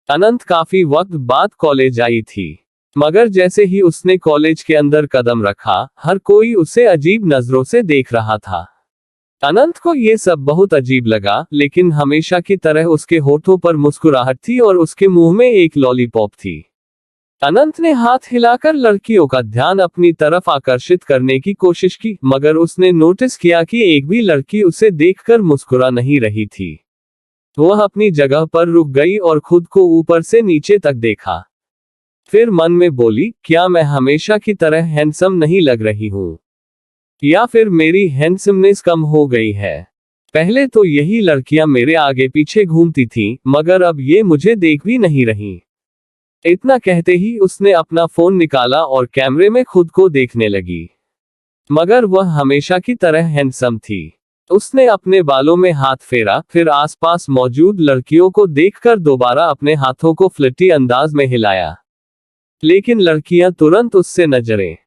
अनंत काफी वक्त बाद कॉलेज आई थी, मगर जैसे ही उसने कॉलेज के अंदर कदम रखा, हर कोई उसे अजीब नजरों से देख रहा था। अनंत को ये सब बहुत अजीब लगा, लेकिन हमेशा की तरह उसके होठों पर मुस्कुराहट थी और उसके मुंह में एक लॉलीपॉप थी। अनंत ने हाथ हिलाकर लड़कियों का ध्यान अपनी तरफ आकर्षित करने की कोशिश की, मगर उसने नोटिस किया कि एक भी लड़की उसे देखकर मुस्कुरा नहीं रही थी। वह अपनी जगह पर रुक गई और खुद को ऊपर से नीचे तक देखा। फिर मन में बोली, क्या मैं हमेशा की तरह हैंडसम नहीं लग रही हूँ? या फिर मेरी हैंडसमनेस कम हो गई है? पहले तो यही लड़कियां मेरे आगे पीछे घूमती थीं, मगर अब ये मुझे देख भी नहीं रही। इतना कहते ही उसने अपना फोन निकाला और कैमरे में खुद को देखने लगी। मगर वह हमेशा की तरह हैंडसम थी। उसने अपने बालों में हाथ फेरा, फिर आसपास मौजूद लड़कियों को देखकर दोबारा अपने हाथों को फ्लर्टी अंदाज में हिलाया। लेकिन लड़कियां तुरंत उससे नजरें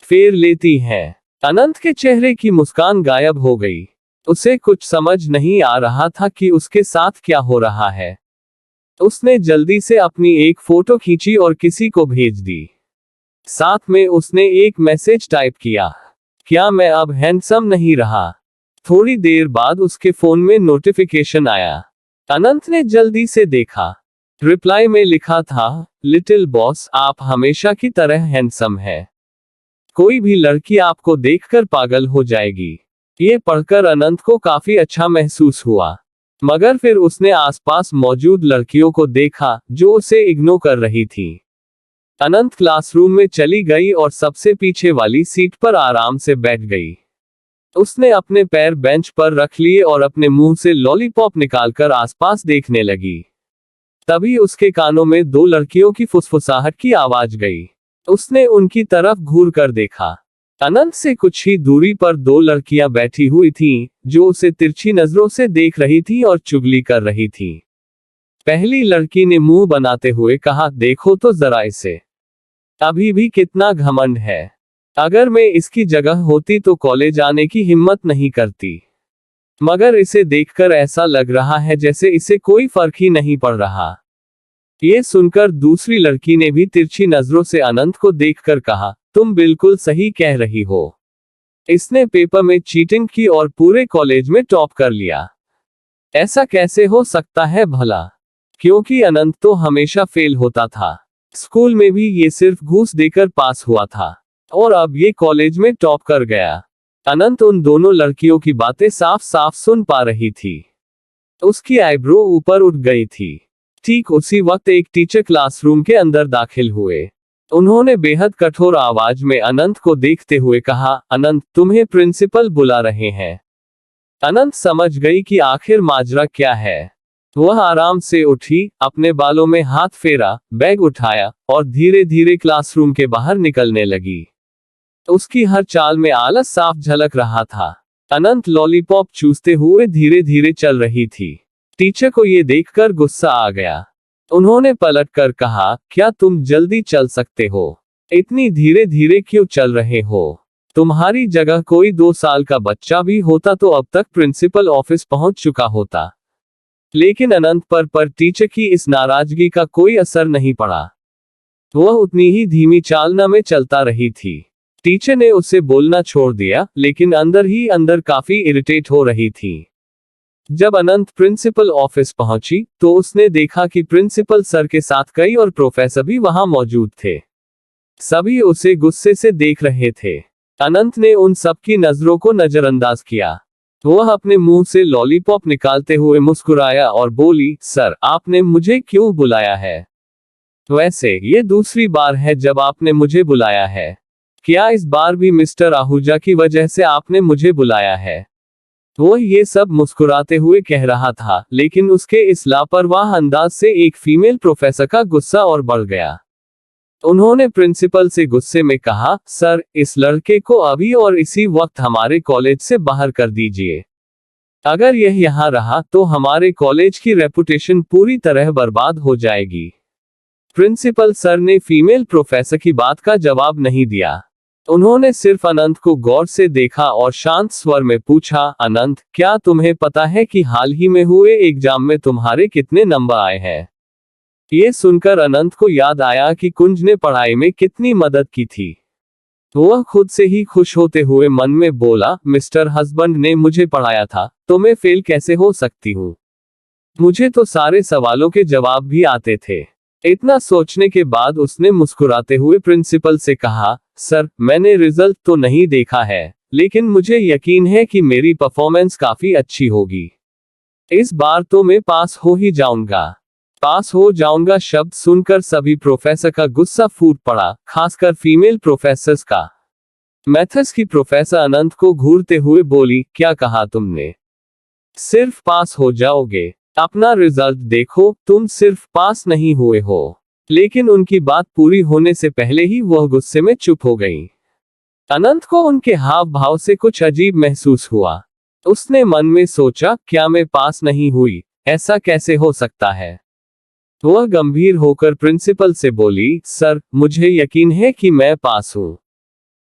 फेर लेती हैं। अनंत के चेहरे की मुस्कान गायब हो गई। उसे कुछ समझ नहीं आ रहा था कि उसके साथ क्या हो रहा है। उसने जल्दी से अपनी एक फोटो खींची और किसी को भेज दी। साथ में उसने एक मैसेज टाइप किया, क्या मैं अब हैंडसम नहीं रहा? थोड़ी देर बाद उसके फोन में नोटिफिकेशन आया। अनंत ने जल्दी से देखा। रिप्लाई में लिखा था, लिटिल बॉस, आप हमेशा की तरह हैंडसम है। कोई भी लड़की आपको देखकर पागल हो जाएगी। ये पढ़कर अनंत को काफी अच्छा महसूस हुआ, मगर फिर उसने आसपास मौजूद लड़कियों को देखा जो उसे इग्नोर कर रही थी। अनंत क्लासरूम में चली गई और सबसे पीछे वाली सीट पर आराम से बैठ गई। उसने अपने पैर बेंच पर रख लिए और अपने मुंह से लॉलीपॉप निकालकर आसपास देखने लगी। तभी उसके कानों में दो लड़कियों की फुसफुसाहट की आवाज गई। उसने उनकी तरफ घूर कर देखा। अनंत से कुछ ही दूरी पर दो लड़कियां बैठी हुई थीं, जो उसे तिरछी नजरों से देख रही थीं और चुगली कर रही थीं। पहली लड़की ने मुंह बनाते हुए कहा, देखो तो जरा इसे, अभी भी कितना घमंड है। अगर मैं इसकी जगह होती तो कॉलेज आने की हिम्मत नहीं करती। मगर इसे देखकर ऐसा लग रहा है जैसे इसे कोई फर्क ही नहीं पड़ रहा। ये सुनकर दूसरी लड़की ने भी तिरछी नजरों से अनंत को देखकर कहा, तुम बिल्कुल सही कह रही हो। इसने पेपर में चीटिंग की और पूरे कॉलेज में टॉप कर लिया। ऐसा कैसे हो सकता है भला? क्योंकि अनंत तो हमेशा फेल होता था। स्कूल में भी ये सिर्फ घूस देकर पास हुआ था, और अब ये कॉलेज में टॉप कर गया। अनंत उन दोनों लड़कियों की बातें साफ साफ सुन पा रही थी। उसकी आईब्रो ऊपर उठ गई थी। ठीक उसी वक्त एक टीचर क्लासरूम के अंदर दाखिल हुए। उन्होंने बेहद कठोर आवाज में अनंत को देखते हुए कहा, अनंत, तुम्हें प्रिंसिपल बुला रहे हैं। अनंत समझ गई कि आखिर माजरा क्या है। वह आराम से उठी, अपने बालों में हाथ फेरा, बैग उठाया और धीरे धीरे क्लासरूम के बाहर निकलने लगी। उसकी हर चाल में आलस साफ झलक रहा था। अनंत लॉलीपॉप चूसते हुए धीरे धीरे चल रही थी। टीचर को ये देखकर गुस्सा आ गया। उन्होंने पलटकर कहा, क्या तुम जल्दी चल सकते हो? इतनी धीरे धीरे क्यों चल रहे हो? तुम्हारी जगह कोई 2 साल का बच्चा भी होता तो अब तक प्रिंसिपल ऑफिस पहुंच चुका होता। लेकिन अनंत पर टीचर की इस नाराजगी का कोई असर नहीं पड़ा। वह उतनी ही धीमी चालना में चलता रही थी। टीचर ने उसे बोलना छोड़ दिया, लेकिन अंदर ही अंदर काफी इरिटेट हो रही थी। जब अनंत प्रिंसिपल ऑफिस पहुंची, तो उसने देखा कि प्रिंसिपल सर के साथ कई और प्रोफेसर भी वहां मौजूद थे। सभी उसे गुस्से से देख रहे थे। अनंत ने उन सबकी नजरों को नजरअंदाज किया। वह अपने मुंह से लॉलीपॉप निकालते हुए मुस्कुराया और बोली, सर, आपने मुझे क्यों बुलाया है? वैसे ये दूसरी बार है जब आपने मुझे बुलाया है। क्या इस बार भी मिस्टर आहूजा की वजह से आपने मुझे बुलाया है? वो ये सब मुस्कुराते हुए कह रहा था, लेकिन उसके इस लापरवाह अंदाज से एक फीमेल प्रोफेसर का गुस्सा और बढ़ गया। उन्होंने प्रिंसिपल से गुस्से में कहा, सर, इस लड़के को अभी और इसी वक्त हमारे कॉलेज से बाहर कर दीजिए। अगर यह यहाँ रहा तो हमारे कॉलेज की रेपुटेशन पूरी तरह बर्बाद हो जाएगी। प्रिंसिपल सर ने फीमेल प्रोफेसर की बात का जवाब नहीं दिया। उन्होंने सिर्फ अनंत को गौर से देखा और शांत स्वर में पूछा, अनंत, क्या तुम्हें पता है कि हाल ही में हुए एग्जाम में तुम्हारे कितने नंबर आए हैं? ये सुनकर अनंत को याद आया कि कुंज ने पढ़ाई में कितनी मदद की थी। वह खुद से ही खुश होते हुए मन में बोला, मिस्टर हस्बैंड ने मुझे पढ़ाया था, तो मैं फेल कैसे हो सकती हूँ? मुझे तो सारे सवालों के जवाब भी आते थे। इतना सोचने के बाद उसने मुस्कुराते हुए प्रिंसिपल से कहा, सर, मैंने रिजल्ट तो नहीं देखा है, लेकिन मुझे यकीन है कि मेरी परफॉर्मेंस काफी अच्छी होगी। इस बार तो मैं पास हो ही जाऊंगा। पास हो जाऊंगा शब्द सुनकर सभी प्रोफेसर का गुस्सा फूट पड़ा, खासकर फीमेल प्रोफेसर्स का। मैथ्स की प्रोफेसर अनंत को घूरते हुए बोली, क्या कहा तुमने? सिर्फ पास हो जाओगे? अपना रिजल्ट देखो, तुम सिर्फ पास नहीं हुए हो। लेकिन उनकी बात पूरी होने से पहले ही वह गुस्से में चुप हो गई। अनंत को उनके हाव भाव से कुछ अजीब महसूस हुआ। उसने मन में सोचा, क्या मैं पास नहीं हुई? ऐसा कैसे हो सकता है? वह गंभीर होकर प्रिंसिपल से बोली, सर, मुझे यकीन है कि मैं पास हूँ।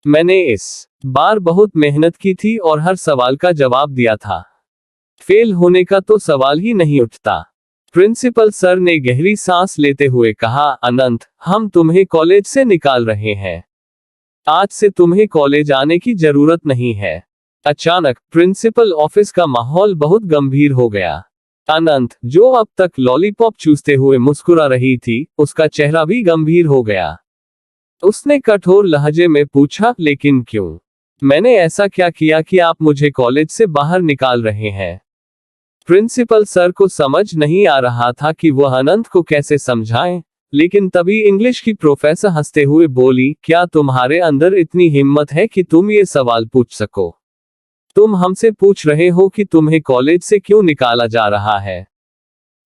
मैंने इस बार बहुत मेहनत की थी और हर सवाल का जवाब दिया था। फेल होने का तो सवाल ही नहीं उठता। प्रिंसिपल सर ने गहरी सांस लेते हुए कहा, अनंत, हम तुम्हें कॉलेज से निकाल रहे हैं। आज से तुम्हें कॉलेज आने की जरूरत नहीं है। अचानक प्रिंसिपल ऑफिस का माहौल बहुत गंभीर हो गया। अनंत, जो अब तक लॉलीपॉप चूसते हुए मुस्कुरा रही थी, उसका चेहरा भी गंभीर हो गया। उसने कठोर लहजे में पूछा, लेकिन क्यों? मैंने ऐसा क्या किया कि आप मुझे कॉलेज से बाहर निकाल रहे हैं? प्रिंसिपल सर को समझ नहीं आ रहा था कि वह अनंत को कैसे समझाएं, लेकिन तभी इंग्लिश की प्रोफेसर हंसते हुए बोली, क्या तुम्हारे अंदर इतनी हिम्मत है कि तुम ये सवाल पूछ सको? तुम हमसे पूछ रहे हो कि तुम्हें कॉलेज से क्यों निकाला जा रहा है।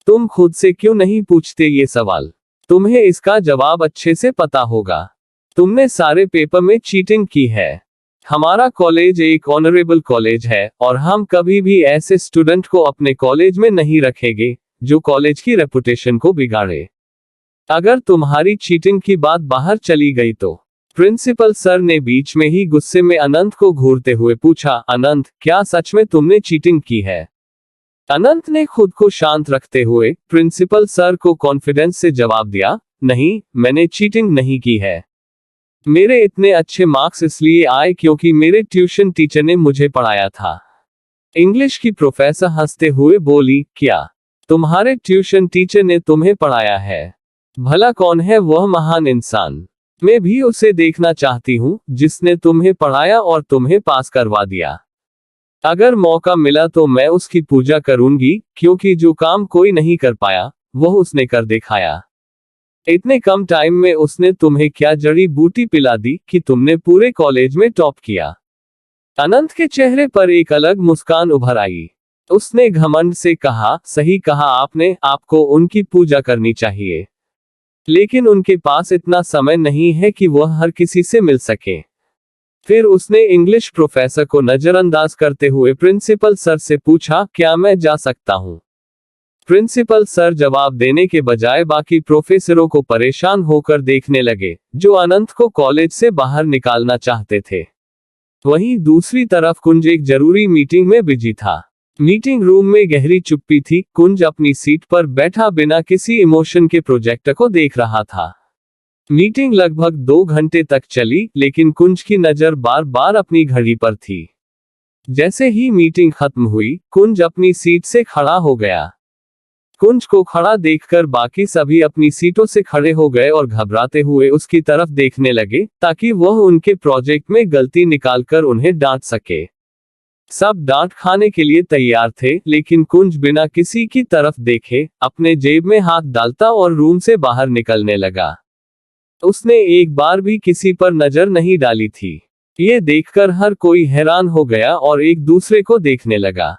तुम खुद से क्यों नहीं पूछते ये सवाल? तुम्हें इसका जवाब अच्छे से पता होगा। तुमने सारे पेपर में चीटिंग की है। हमारा कॉलेज एक ऑनरेबल कॉलेज है और हम कभी भी ऐसे स्टूडेंट को अपने कॉलेज में नहीं रखेंगे जो कॉलेज की रेपुटेशन को बिगाड़े। अगर तुम्हारी चीटिंग की बात बाहर चली गई तो। प्रिंसिपल सर ने बीच में ही गुस्से में अनंत को घूरते हुए पूछा, अनंत, क्या सच में तुमने चीटिंग की है? अनंत ने खुद को शांत रखते हुए प्रिंसिपल सर को कॉन्फिडेंस से जवाब दिया, नहीं, मैंने चीटिंग नहीं की है। मेरे इतने अच्छे मार्क्स इसलिए आए क्योंकि मेरे ट्यूशन टीचर ने मुझे पढ़ाया था। इंग्लिश की प्रोफेसर हंसते हुए बोली, क्या तुम्हारे ट्यूशन टीचर ने तुम्हें पढ़ाया है? भला कौन है वह महान इंसान? मैं भी उसे देखना चाहती हूँ जिसने तुम्हें पढ़ाया और तुम्हें पास करवा दिया। अगर मौका मिला तो मैं उसकी पूजा करूंगी, क्योंकि जो काम कोई नहीं कर पाया वह उसने कर दिखाया। इतने कम टाइम में उसने तुम्हें क्या जड़ी बूटी पिला दी कि तुमने पूरे कॉलेज में टॉप किया। अनंत के चेहरे पर एक अलग मुस्कान उभर आई। उसने घमंड से कहा, सही कहा आपने, आपको उनकी पूजा करनी चाहिए। लेकिन उनके पास इतना समय नहीं है कि वह हर किसी से मिल सके। फिर उसने इंग्लिश प्रोफेसर को नजरअंदाज करते हुए प्रिंसिपल सर से पूछा, क्या मैं जा सकता हूँ? प्रिंसिपल सर जवाब देने के बजाय बाकी प्रोफेसरों को परेशान होकर देखने लगे, जो अनंत को कॉलेज से बाहर निकालना चाहते थे। वहीं दूसरी तरफ कुंज एक जरूरी मीटिंग में बिजी था। मीटिंग रूम में गहरी चुप्पी थी। कुंज अपनी सीट पर बैठा बिना किसी इमोशन के प्रोजेक्टर को देख रहा था। मीटिंग लगभग 2 घंटे तक चली, लेकिन कुंज की नजर बार बार अपनी घड़ी पर थी। जैसे ही मीटिंग खत्म हुई, कुंज अपनी सीट से खड़ा हो गया। कुंज को खड़ा देखकर बाकी सभी अपनी सीटों से खड़े हो गए और घबराते हुए उसकी तरफ देखने लगे, ताकि वह उनके प्रोजेक्ट में गलती निकालकर उन्हें डांट सके। सब डांट खाने के लिए तैयार थे, लेकिन कुंज बिना किसी की तरफ देखे अपने जेब में हाथ डालता और रूम से बाहर निकलने लगा। उसने एक बार भी किसी पर नजर नहीं डाली थी। ये देखकर हर कोई हैरान हो गया और एक दूसरे को देखने लगा।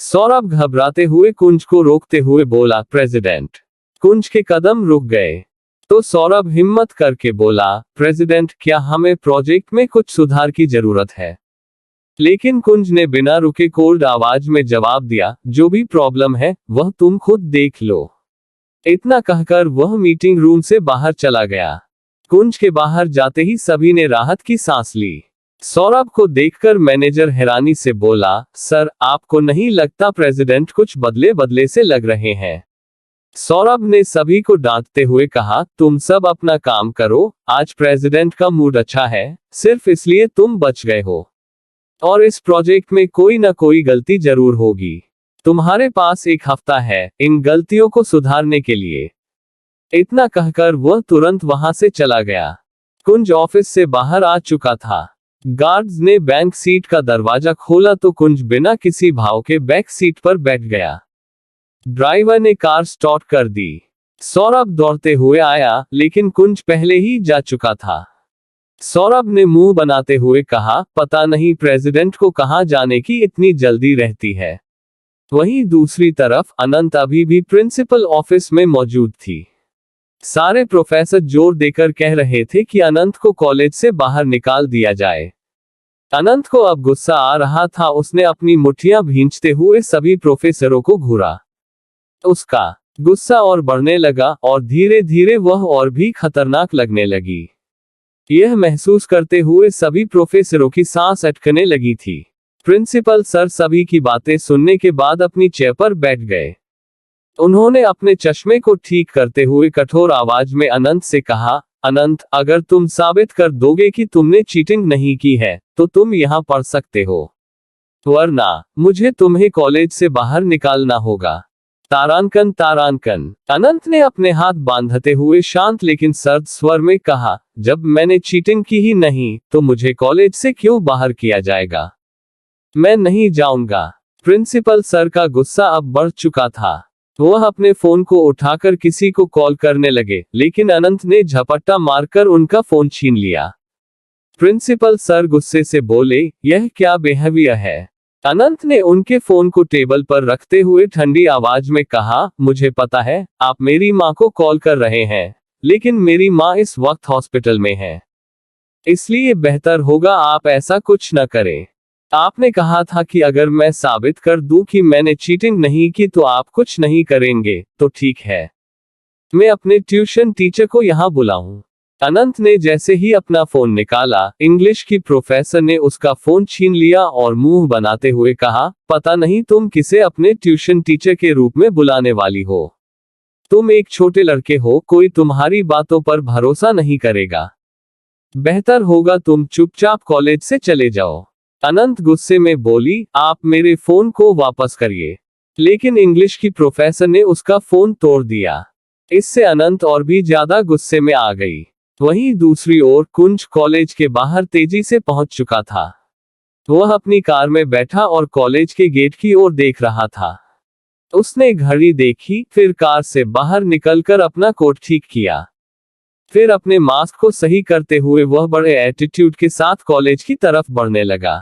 सौरभ घबराते हुए कुंज को रोकते हुए बोला, प्रेसिडेंट। कुंज के कदम रुक गए तो सौरभ हिम्मत करके बोला, प्रेसिडेंट, क्या हमें प्रोजेक्ट में कुछ सुधार की जरूरत है? लेकिन कुंज ने बिना रुके कोल्ड आवाज में जवाब दिया, जो भी प्रॉब्लम है वह तुम खुद देख लो। इतना कहकर वह मीटिंग रूम से बाहर चला गया। कुंज के बाहर जाते ही सभी ने राहत की सांस ली। सौरभ को देखकर मैनेजर हैरानी से बोला, सर, आपको नहीं लगता प्रेसिडेंट कुछ बदले बदले से लग रहे हैं? सौरभ ने सभी को डांटते हुए कहा, तुम सब अपना काम करो, आज प्रेसिडेंट का मूड अच्छा है, सिर्फ इसलिए तुम बच गए हो। और इस प्रोजेक्ट में कोई ना कोई गलती जरूर होगी। तुम्हारे पास एक हफ्ता है इन गलतियों को सुधारने के लिए। इतना कहकर वह तुरंत वहां से चला गया। कुंज ऑफिस से बाहर आ चुका था। गार्ड्स ने बैंक सीट का दरवाजा खोला तो कुंज बिना किसी भाव के बैक सीट पर बैठ गया। ड्राइवर ने कार स्टार्ट कर दी। सौरभ दौड़ते हुए आया, लेकिन कुंज पहले ही जा चुका था। सौरभ ने मुंह बनाते हुए कहा, पता नहीं प्रेसिडेंट को कहां जाने की इतनी जल्दी रहती है। वहीं दूसरी तरफ अनंत अभी भी प्रिंसिपल ऑफिस में मौजूद थी। सारे प्रोफेसर जोर देकर कह रहे थे कि अनंत को कॉलेज से बाहर निकाल दिया जाए। अनंत को अब गुस्सा आ रहा था। उसने अपनी मुट्ठियां भींचते हुए सभी प्रोफेसरों को घूरा। उसका गुस्सा और बढ़ने लगा और धीरे धीरे वह और भी खतरनाक लगने लगी। यह महसूस करते हुए सभी प्रोफेसरों की सांस अटकने लगी थी। प्रिंसिपल सर सभी की बातें सुनने के बाद अपनी चेयर पर बैठ गए। उन्होंने अपने चश्मे को ठीक करते हुए कठोर आवाज में अनंत से कहा, अनंत, अगर तुम साबित कर दोगे कि तुमने चीटिंग नहीं की है तो तुम यहाँ पढ़ सकते हो, वरना मुझे तुम्हें कॉलेज से बाहर निकालना होगा। तारांकन तारांकन। अनंत ने अपने हाथ बांधते हुए शांत लेकिन सर्द स्वर में कहा, जब मैंने चीटिंग की ही नहीं तो मुझे कॉलेज से क्यों बाहर किया जाएगा? मैं नहीं जाऊंगा। प्रिंसिपल सर का गुस्सा अब बढ़ चुका था। वह अपने फोन को उठाकर किसी को कॉल करने लगे, लेकिन अनंत ने झपट्टा मारकर उनका फोन छीन लिया। प्रिंसिपल सर गुस्से से बोले, यह क्या बिहेवियर है? अनंत ने उनके फोन को टेबल पर रखते हुए ठंडी आवाज में कहा, मुझे पता है आप मेरी माँ को कॉल कर रहे हैं, लेकिन मेरी माँ इस वक्त हॉस्पिटल में है, इसलिए बेहतर होगा आप ऐसा कुछ न करें। आपने कहा था कि अगर मैं साबित कर दूं कि मैंने चीटिंग नहीं की तो आप कुछ नहीं करेंगे, तो ठीक है, मैं अपने ट्यूशन टीचर को यहाँ बुलाऊं। अनंत ने जैसे ही अपना फोन निकाला, इंग्लिश की प्रोफेसर ने उसका फोन छीन लिया और मुंह बनाते हुए कहा, पता नहीं तुम किसे अपने ट्यूशन टीचर के रूप में बुलाने वाली हो। तुम एक छोटे लड़के हो, कोई तुम्हारी बातों पर भरोसा नहीं करेगा। बेहतर होगा तुम चुपचाप कॉलेज से चले जाओ। अनंत गुस्से में बोली, आप मेरे फोन को वापस करिए। लेकिन इंग्लिश की प्रोफेसर ने उसका फोन तोड़ दिया। इससे अनंत और भी ज्यादा गुस्से में आ गई। वहीं दूसरी ओर कुंज कॉलेज के बाहर तेजी से पहुंच चुका था। वह अपनी कार में बैठा और कॉलेज के गेट की ओर देख रहा था। उसने घड़ी देखी, फिर कार से बाहर निकलकर अपना कोट ठीक किया। फिर अपने मास्क को सही करते हुए वह बड़े एटीट्यूड के साथ कॉलेज की तरफ बढ़ने लगा।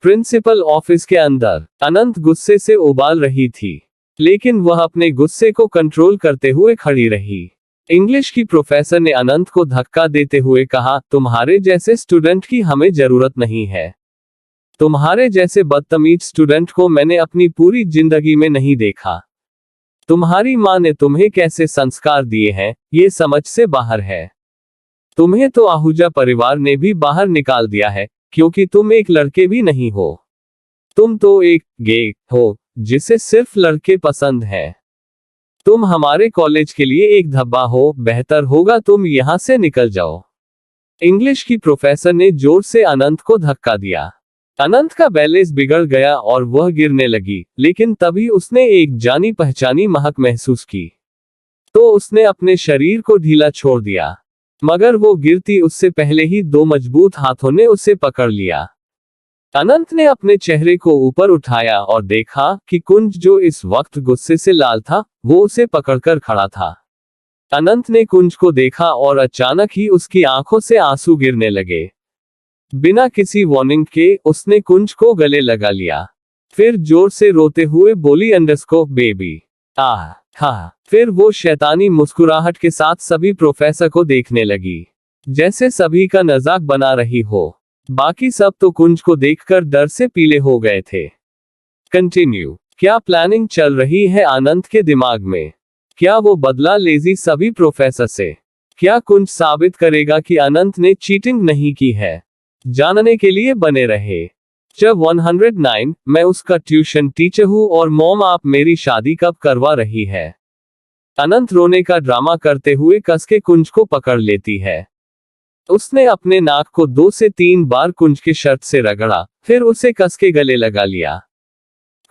प्रिंसिपल ऑफिस के अंदर अनंत गुस्से से उबाल रही थी, लेकिन वह अपने गुस्से को कंट्रोल करते हुए खड़ी रही। इंग्लिश की प्रोफेसर ने अनंत को धक्का देते हुए कहा, तुम्हारे जैसे स्टूडेंट की हमें जरूरत नहीं है। तुम्हारे जैसे बदतमीज स्टूडेंट को मैंने अपनी पूरी जिंदगी में नहीं देखा। तुम्हारी माँ ने तुम्हें कैसे संस्कार दिए हैं, ये समझ से बाहर है। तुम्हें तो आहूजा परिवार ने भी बाहर निकाल दिया है, क्योंकि तुम एक लड़के भी नहीं हो। तुम तो एक गे हो, जिसे सिर्फ लड़के पसंद हैं। तुम हमारे कॉलेज के लिए एक धब्बा हो, बेहतर होगा तुम यहाँ से निकल जाओ। इंग्लिश की प्रोफेसर ने जोर से अनंत को धक्का दिया। अनंत का बैलेंस बिगड़ गया और वह गिरने लगी, लेकिन तभी उसने एक जानी पहचानी महक महसूस की, तो उसने अपने शरीर को ढीला छोड़ दिया। मगर वो गिरती उससे पहले ही दो मजबूत हाथों ने उसे पकड़ लिया। अनंत ने अपने चेहरे को ऊपर उठाया और देखा कि कुंज, जो इस वक्त गुस्से से लाल था, वो उसे पकड़कर खड़ा था। अनंत ने कुंज को देखा और अचानक ही उसकी आंखों से आंसू गिरने लगे। बिना किसी वार्निंग के उसने कुंज को गले लगा लिया। फिर जोर से रोते हुए बोली, अंडरस्को बेबी। हाँ। फिर वो शैतानी मुस्कुराहट के साथ सभी प्रोफेसर को देखने लगी, जैसे सभी का मजाक बना रही हो। बाकी सब तो कुंज को देखकर डर से पीले हो गए थे। कंटिन्यू। क्या प्लानिंग चल रही है अनंत के दिमाग में? क्या वो बदला लेगी सभी प्रोफेसर से? क्या कुंज साबित करेगा कि अनंत ने चीटिंग नहीं की है? जानने के लिए बने रहे। जब 109, मैं उसका ट्यूशन टीचर हूँ और मॉम, आप मेरी शादी कब करवा रही है? अनंत रोने का ड्रामा करते हुए कस के कुंज को पकड़ लेती है। उसने अपने नाक को 2 से 3 बार कुंज के शर्ट से रगड़ा, फिर उसे कस के गले लगा लिया।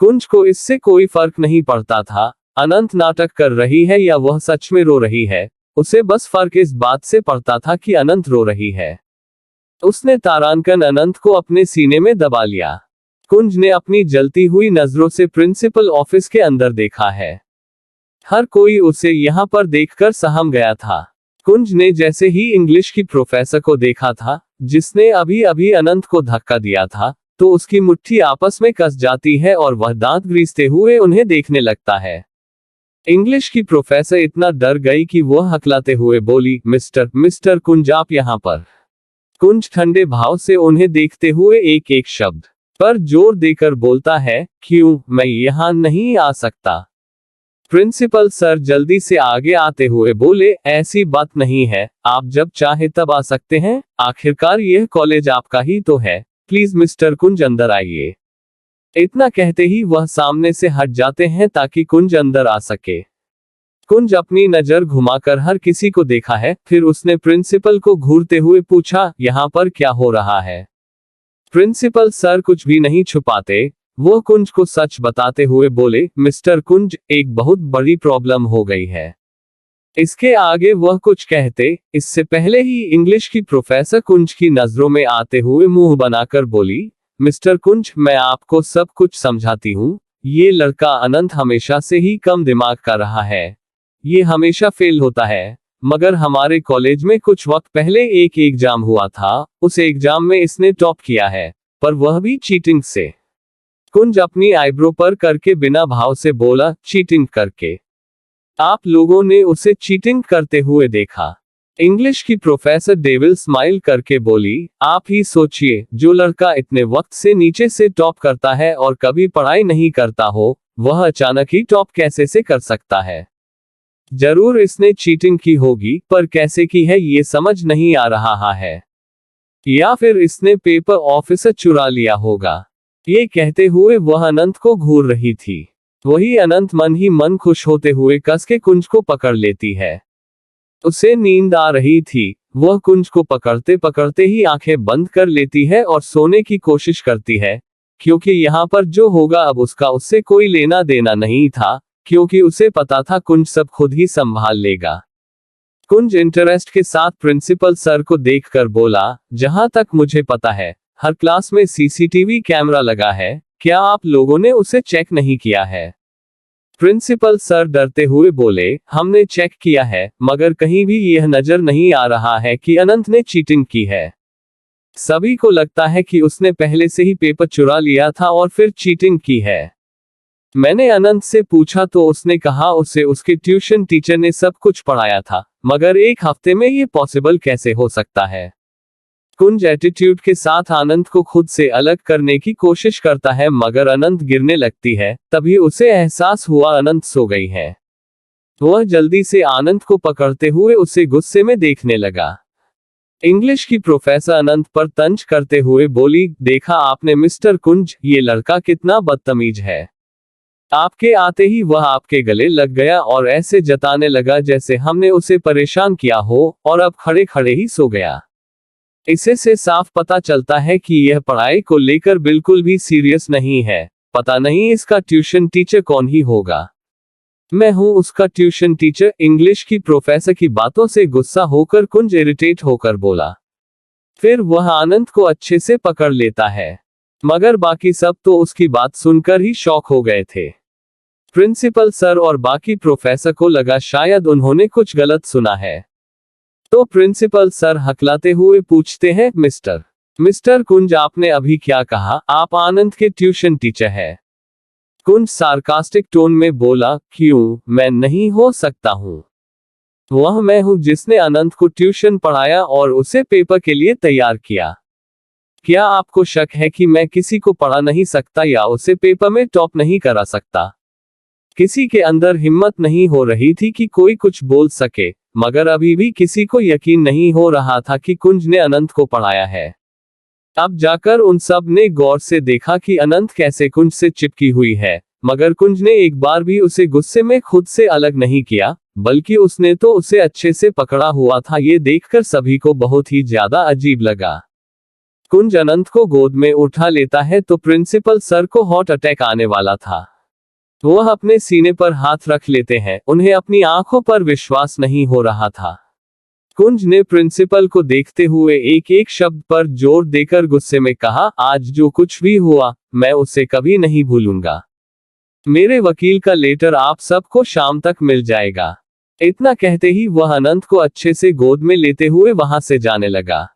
कुंज को इससे कोई फर्क नहीं पड़ता था, अनंत नाटक कर रही है या वह सच में रो रही है। उसे बस फर्क इस बात से पड़ता था कि अनंत रो रही है। उसने तारांकन अनंत को अपने सीने में दबा लिया। कुंज ने अपनी जलती हुई नजरों से प्रिंसिपल ऑफिस के अंदर देखा है। हर कोई उसे यहाँ पर देखकर सहम गया था। कुंज ने जैसे ही इंग्लिश की प्रोफेसर को देखा था, जिसने अभी अभी अनंत को धक्का दिया था, तो उसकी मुट्ठी आपस में कस जाती है और वह दांत ग्रीसते हुए उन्हें देखने लगता है। इंग्लिश की प्रोफेसर इतना डर गई कि वह हकलाते हुए बोली, मिस्टर कुंज, आप यहाँ पर। कुंज ठंडे भाव से उन्हें देखते हुए एक एक शब्द पर जोर देकर बोलता है, क्यों, मैं यहाँ नहीं आ सकता। प्रिंसिपल सर जल्दी से आगे आते हुए बोले, ऐसी बात नहीं है, आप जब चाहे तब आ सकते हैं, आखिरकार यह कॉलेज आपका ही तो है। प्लीज मिस्टर कुंज अंदर आइए। इतना कहते ही वह सामने से हट जाते हैं ताकि कुंज अंदर आ सके। कुंज अपनी नजर घुमाकर हर किसी को देखा है, फिर उसने प्रिंसिपल को घूरते हुए पूछा, यहाँ पर क्या हो रहा है। प्रिंसिपल सर कुछ भी नहीं छुपाते, वो कुंज को सच बताते हुए बोले, मिस्टर कुंज, एक बहुत बड़ी प्रॉब्लम हो गई है। इसके आगे वह कुछ कहते, इससे पहले ही इंग्लिश की प्रोफेसर कुंज की नजरों में आते हुए मुंह बनाकर बोली, मिस्टर कुंज, मैं आपको सब कुछ समझाती हूँ। ये लड़का अनंत हमेशा से ही कम दिमाग का रहा है। ये हमेशा फेल होता है, मगर हमारे कॉलेज में कुछ वक्त पहले एक एग्जाम हुआ था, उस एग्जाम में इसने टॉप किया है, पर वह भी चीटिंग से। कुंज अपनी आईब्रो पर करके बिना भाव से बोला, चीटिंग करके? आप लोगों ने उसे चीटिंग करते हुए देखा? इंग्लिश की प्रोफेसर डेविल स्माइल करके बोली, आप ही सोचिए, जो लड़का इतने वक्त से नीचे से टॉप करता है और कभी पढ़ाई नहीं करता हो, वह अचानक ही टॉप कैसे से कर सकता है। जरूर इसने चीटिंग की होगी, पर कैसे की है ये समझ नहीं आ रहा है। या फिर इसने पेपर ऑफिसर चुरा लिया होगा। ये कहते हुए वह अनंत को घूर रही थी। वही अनंत मन ही मन खुश होते हुए कस के कुंज को पकड़ लेती है। उसे नींद आ रही थी, वह कुंज को पकड़ते पकड़ते ही आंखें बंद कर लेती है और सोने की कोशिश करती है, क्योंकि यहाँ पर जो होगा अब उसका उससे कोई लेना देना नहीं था, क्योंकि उसे पता था कुंज सब खुद ही संभाल लेगा। कुंज इंटरेस्ट के साथ प्रिंसिपल सर को देखकर बोला, जहां तक मुझे पता है, हर क्लास में सीसीटीवी कैमरा लगा है, क्या आप लोगों ने उसे चेक नहीं किया है? प्रिंसिपल सर डरते हुए बोले, हमने चेक किया है, मगर कहीं भी यह नजर नहीं आ रहा है कि अनंत ने चीटिंग की है। सभी को लगता है कि उसने पहले से ही पेपर चुरा लिया था और फिर चीटिंग की है। मैंने अनंत से पूछा तो उसने कहा उसे उसके ट्यूशन टीचर ने सब कुछ पढ़ाया था, मगर एक हफ्ते में ये पॉसिबल कैसे हो सकता है। कुंज एटीट्यूड के साथ आनंद को खुद से अलग करने की कोशिश करता है, मगर अनंत गिरने लगती है, तभी उसे एहसास हुआ अनंत सो गई है। वह जल्दी से आनंद को पकड़ते हुए उसे गुस्से में देखने लगा। इंग्लिश की प्रोफेसर अनंत पर तंज करते हुए बोली, देखा आपने मिस्टर कुंज, ये लड़का कितना बदतमीज है। आपके आते ही वह आपके गले लग गया और ऐसे जताने लगा जैसे हमने उसे परेशान किया हो, और अब खड़े खड़े ही सो गया। इसे से साफ पता चलता है कि यह पढ़ाई को लेकर बिल्कुल भी सीरियस नहीं है। पता नहीं इसका ट्यूशन टीचर कौन ही होगा। मैं हूं उसका ट्यूशन टीचर। इंग्लिश की प्रोफेसर की बातों से गुस्सा होकर कुंज इरिटेट होकर बोला। फिर वह आनंद को अच्छे से पकड़ लेता है, मगर बाकी सब तो उसकी बात सुनकर ही शॉक हो गए थे। प्रिंसिपल सर और बाकी प्रोफेसर को लगा शायद उन्होंने कुछ गलत सुना है, तो प्रिंसिपल सर हकलाते हुए पूछते हैं, मिस्टर कुंज, आपने अभी क्या कहा? आप आनंद के ट्यूशन टीचर हैं? कुंज सार्कास्टिक टोन में बोला, क्यों, मैं नहीं हो सकता हूँ। वह मैं हूँ जिसने अनंत को ट्यूशन पढ़ाया और उसे पेपर के लिए तैयार किया। क्या आपको शक है कि मैं किसी को पढ़ा नहीं सकता या उसे पेपर में टॉप नहीं करा सकता? किसी के अंदर हिम्मत नहीं हो रही थी कि कोई कुछ बोल सके, मगर अभी भी किसी को यकीन नहीं हो रहा था कि कुंज ने अनंत को पढ़ाया है। अब जाकर उन सब ने गौर से देखा कि अनंत कैसे कुंज से चिपकी हुई है, मगर कुंज ने एक बार भी उसे गुस्से में खुद से अलग नहीं किया, बल्कि उसने तो उसे अच्छे से पकड़ा हुआ था। ये देखकर सभी को बहुत ही ज्यादा अजीब लगा। कुंज अनंत को गोद में उठा लेता है तो प्रिंसिपल सर को हार्ट अटैक आने वाला था। वह अपने सीने पर हाथ रख लेते हैं, उन्हें अपनी आंखों पर विश्वास नहीं हो रहा था। कुंज ने प्रिंसिपल को देखते हुए एक एक शब्द पर जोर देकर गुस्से में कहा, आज जो कुछ भी हुआ मैं उसे कभी नहीं भूलूंगा। मेरे वकील का लेटर आप सबको शाम तक मिल जाएगा। इतना कहते ही वह अनंत को अच्छे से गोद में लेते हुए वहां से जाने लगा।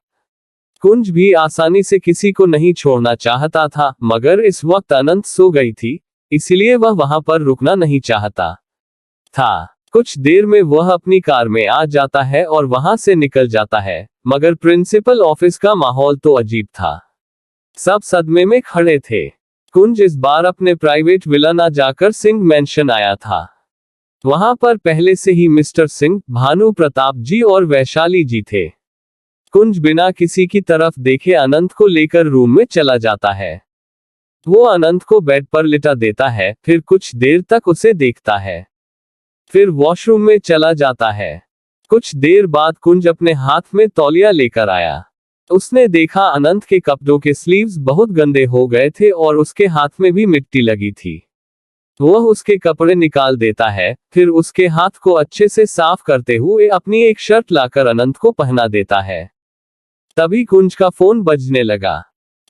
कुंज भी आसानी से किसी को नहीं छोड़ना चाहता था, मगर इस वक्त अनंत सो गई थी, इसलिए वह वहां पर रुकना नहीं चाहता था। कुछ देर में वह अपनी कार में आ जाता है और वहां से निकल जाता है, मगर प्रिंसिपल ऑफिस का माहौल तो अजीब था। सब सदमे में खड़े थे। कुंज इस बार अपने प्राइवेट विला ना जाकर सिंह मैंशन आया था। वहां पर पहले से ही मिस्टर सिंह, भानु प्रताप जी और वैशाली जी थे। कुंज बिना किसी की तरफ देखे अनंत को लेकर रूम में चला जाता है। वो अनंत को बेड पर लिटा देता है, फिर कुछ देर तक उसे देखता है, फिर वॉशरूम में चला जाता है। कुछ देर बाद कुंज अपने हाथ में तौलिया लेकर आया। उसने देखा अनंत के कपड़ों के स्लीव्स बहुत गंदे हो गए थे और उसके हाथ में भी मिट्टी लगी थी। वह उसके कपड़े निकाल देता है, फिर उसके हाथ को अच्छे से साफ करते हुए अपनी एक शर्ट लाकर अनंत को पहना देता है। तभी कुंज का फोन बजने लगा।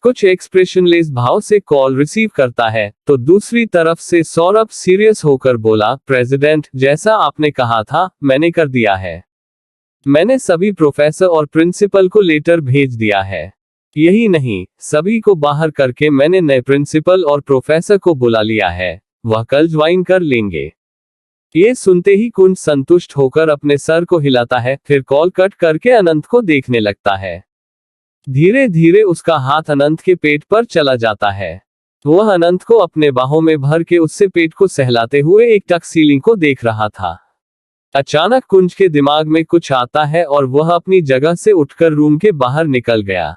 कुछ एक्सप्रेशनलेस भाव से कॉल रिसीव करता है, तो दूसरी तरफ से सौरभ सीरियस होकर बोला, प्रेसिडेंट, जैसा आपने कहा था मैंने कर दिया है। मैंने सभी प्रोफेसर और प्रिंसिपल को लेटर भेज दिया है। यही नहीं, सभी को बाहर करके मैंने नए प्रिंसिपल और प्रोफेसर को बुला लिया है, वह कल ज्वाइन कर लेंगे। ये सुनते ही कुंज संतुष्ट होकर अपने सर को हिलाता है, फिर कॉल कट करके अनंत को देखने लगता है। धीरे धीरे उसका हाथ अनंत के पेट पर चला जाता है। वह अनंत को अपने बाहों में भर के उससे पेट को सहलाते हुए एक टक सीलिंग को देख रहा था। अचानक कुंज के दिमाग में कुछ आता है और वह अपनी जगह से उठकर रूम के बाहर निकल गया।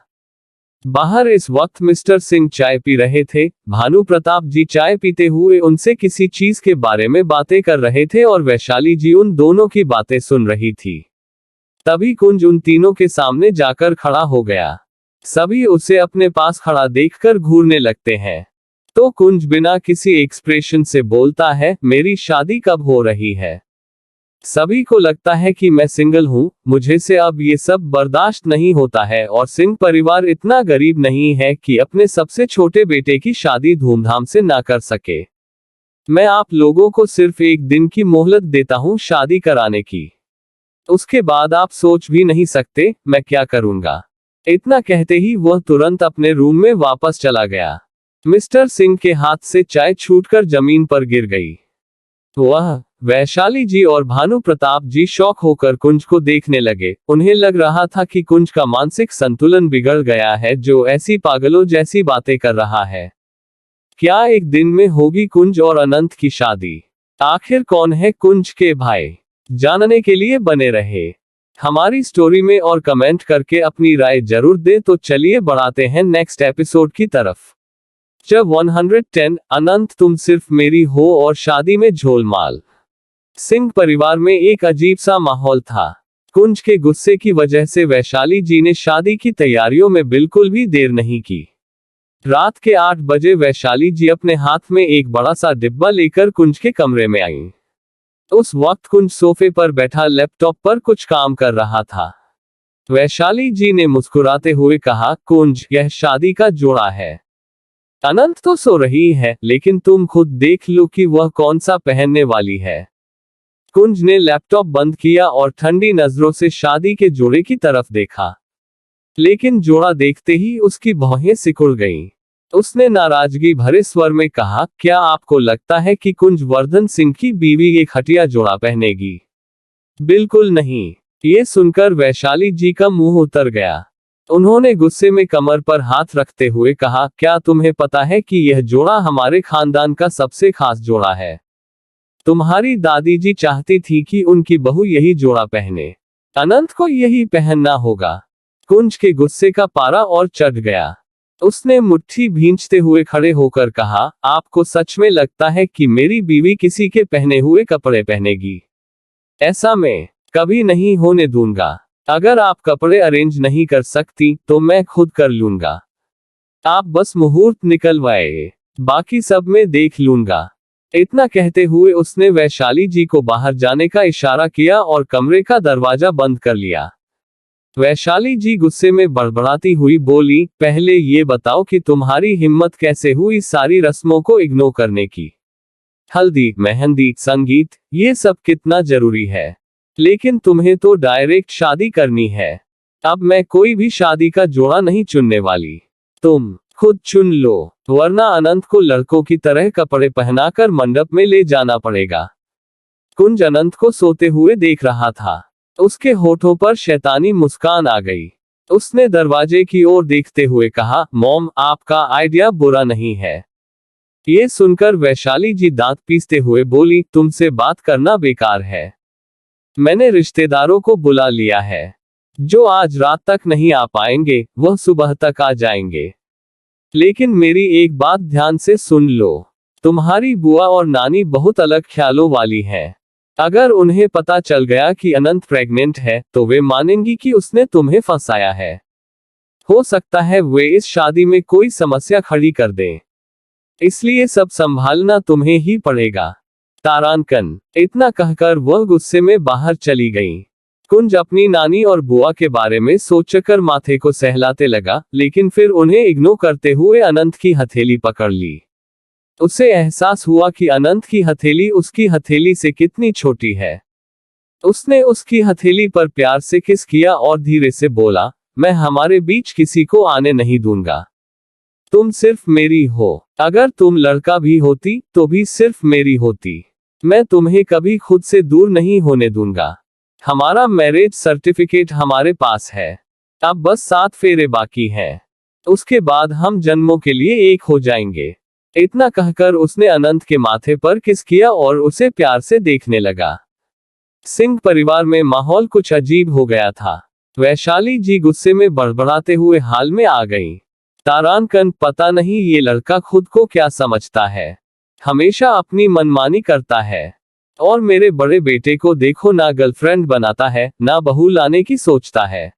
बाहर इस वक्त मिस्टर सिंह चाय पी रहे थे। भानु प्रताप जी चाय पीते हुए उनसे किसी चीज के बारे में बातें कर रहे थे और वैशाली जी उन दोनों की बातें सुन रही थी। तभी कुंज उन तीनों के सामने जाकर खड़ा हो गया। सभी उसे अपने पास खड़ा देखकर घूरने लगते हैं। तो कुंज बिना किसी एक्सप्रेशन से बोलता है, मेरी शादी कब हो रही है? सभी को लगता है कि मैं सिंगल हूं, मुझे से अब ये सब बर्दाश्त नहीं होता है और सिंह परिवार इतना गरीब नहीं है कि अपने सबसे छोटे बेटे की शादी धूमधाम से ना कर सके। मैं आप लोगों को सिर्फ एक दिन की मोहलत देता हूं शादी कराने की। उसके बाद आप सोच भी नहीं सकते मैं क्या करूंगा। इतना कहते ही वह तुरंत अपने रूम में वापस चला गया। मिस्टर सिंह के हाथ से चाय छूटकर जमीन पर गिर गई। वह, वैशाली जी और भानु प्रताप जी शॉक होकर कुंज को देखने लगे। उन्हें लग रहा था कि कुंज का मानसिक संतुलन बिगड़ गया है जो ऐसी पागलों जैसी बातें कर रहा है। क्या एक दिन में होगी कुंज और अनंत की शादी? आखिर कौन है कुंज के भाई? जानने के लिए बने रहे हमारी स्टोरी में और कमेंट करके अपनी राय जरूर दे। तो चलिए बढ़ाते हैं नेक्स्ट एपिसोड की तरफ। जब 110 अनंत तुम सिर्फ मेरी हो और शादी में झोलमाल। सिंह परिवार में एक अजीब सा माहौल था। कुंज के गुस्से की वजह से वैशाली जी ने शादी की तैयारियों में बिल्कुल भी देर नहीं की। रात के 8 बजे वैशाली जी अपने हाथ में एक बड़ा सा डिब्बा लेकर कुंज के कमरे में आई। उस वक्त कुंज सोफे पर बैठा लैपटॉप पर कुछ काम कर रहा था। वैशाली जी ने मुस्कुराते हुए कहा, कुंज, यह शादी का जोड़ा है। अनंत तो सो रही है, लेकिन तुम खुद देख लो कि वह कौन सा पहनने वाली है। कुंज ने लैपटॉप बंद किया और ठंडी नजरों से शादी के जोड़े की तरफ देखा, लेकिन जोड़ा देखते ही उसकी भौहें सिकुड़ गईं। उसने नाराजगी भरे स्वर में कहा, क्या आपको लगता है कि कुंज वर्धन सिंह की बीवी एक घटिया जोड़ा पहनेगी? बिल्कुल नहीं। ये सुनकर वैशाली जी का मुंह उतर गया। उन्होंने गुस्से में कमर पर हाथ रखते हुए कहा, क्या तुम्हें पता है कि यह जोड़ा हमारे खानदान का सबसे खास जोड़ा है? तुम्हारी दादी जी चाहती थी कि उनकी बहू यही जोड़ा पहने। अनंत को यही पहनना होगा। कुंज के गुस्से का पारा और चढ़ गया। उसने मुट्ठी भींचते हुए खड़े होकर कहा, आपको सच में लगता है कि मेरी बीवी किसी के पहने हुए कपड़े पहनेगी? ऐसा मैं कभी नहीं होने दूंगा। अगर आप कपड़े अरेंज नहीं कर सकती तो मैं खुद कर लूंगा। आप बस मुहूर्त निकलवाए, बाकी सब मैं देख लूंगा। इतना कहते हुए उसने वैशाली जी को बाहर जाने का इशारा किया और कमरे का दरवाजा बंद कर लिया। वैशाली जी गुस्से में बड़बड़ाती हुई बोली, पहले ये बताओ कि तुम्हारी हिम्मत कैसे हुई सारी रस्मों को इग्नोर करने की? हल्दी, मेहंदी, संगीत, ये सब कितना जरूरी है? लेकिन तुम्हें तो डायरेक्ट शादी करनी है। अब मैं कोई भी शादी का जोड़ा नहीं चुनने वाली। तुम खुद चुन लो, वरना अनंत को लड़कों की तरह कपड़े पहनाकर मंडप में ले जाना पड़ेगा। कुंज अनंत को सोते हुए देख रहा था। उसके होठों पर शैतानी मुस्कान आ गई। उसने दरवाजे की ओर देखते हुए कहा, मॉम, आपका आइडिया बुरा नहीं है। ये सुनकर वैशाली जी दांत पीसते हुए बोली, तुमसे बात करना बेकार है। मैंने रिश्तेदारों को बुला लिया है। जो आज रात तक नहीं आ पाएंगे वह सुबह तक आ जाएंगे। लेकिन मेरी एक बात ध्यान से सुन लो, तुम्हारी बुआ और नानी बहुत अलग ख्यालों वाली हैं। अगर उन्हें पता चल गया कि अनंत प्रेग्नेंट है तो वे मानेंगी कि उसने तुम्हें फंसाया है। हो सकता है वे इस शादी में कोई समस्या खड़ी कर दें। इसलिए सब संभालना तुम्हें ही पड़ेगा। तारांकन। इतना कहकर वह गुस्से में बाहर चली गई। कुंज अपनी नानी और बुआ के बारे में सोचकर माथे को सहलाते लगा, लेकिन फिर उन्हें इग्नोर करते हुए अनंत की हथेली पकड़ ली। उसे एहसास हुआ कि अनंत की हथेली उसकी हथेली से कितनी छोटी है। उसने उसकी हथेली पर प्यार से किस किया और धीरे से बोला, मैं हमारे बीच किसी को आने नहीं दूंगा। तुम सिर्फ मेरी हो। अगर तुम लड़का भी होती तो भी सिर्फ मेरी होती। मैं तुम्हें कभी खुद से दूर नहीं होने दूंगा। हमारा मैरिज सर्टिफिकेट हमारे पास है। अब बस 7 फेरे बाकी हैं। उसके बाद हम जन्मों के लिए एक हो जाएंगे। इतना कहकर उसने अनंत के माथे पर किस किया और उसे प्यार से देखने लगा। सिंह परिवार में माहौल कुछ अजीब हो गया था। वैशाली जी गुस्से में बड़बड़ाते हुए हाल में आ गईं। तारांकन, पता नहीं ये लड़का खुद को क्या समझता है। हमेशा अपनी मनमानी करता है। और मेरे बड़े बेटे को देखो, ना गर्लफ्रेंड बनाता है, ना बहू लाने की सोचता है।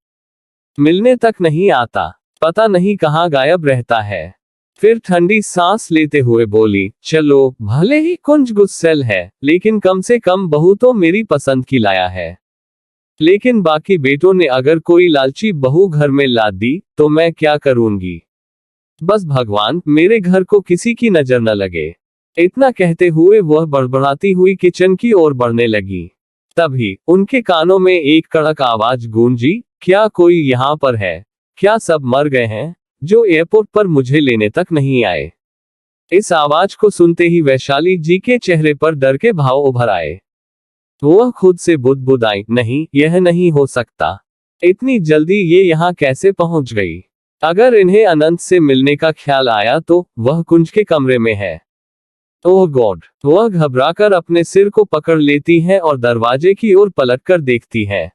मिलने तक नहीं आता, पता नहीं कहाँ गायब रहता है। फिर ठंडी सांस लेते हुए बोली, चलो, भले ही कुंज गुस्सैल है, लेकिन कम से कम बहू तो मेरी पसंद की लाया है। लेकिन बाकी बेटों ने अगर कोई लालची बहू घर में ला दी तो मैं क्या करूंगी? बस भगवान मेरे घर को किसी की नजर न लगे। इतना कहते हुए वह बड़बड़ाती हुई किचन की ओर बढ़ने लगी। तभी उनके कानों में एक कड़क आवाज गूंजी, क्या कोई यहाँ पर है? क्या सब मर गए हैं जो एयरपोर्ट पर मुझे लेने तक नहीं आए? इस आवाज को सुनते ही वैशाली जी के चेहरे पर डर के भाव उभर आए। वह खुद से बुदबुदाई, नहीं, यह नहीं हो सकता। इतनी जल्दी ये यहाँ कैसे पहुंच गई? अगर इन्हें अनंत से मिलने का ख्याल आया तो वह कुंज के कमरे में है। ओह गॉड! वह घबराकर अपने सिर को पकड़ लेती है और दरवाजे की ओर पलटकर देखती है।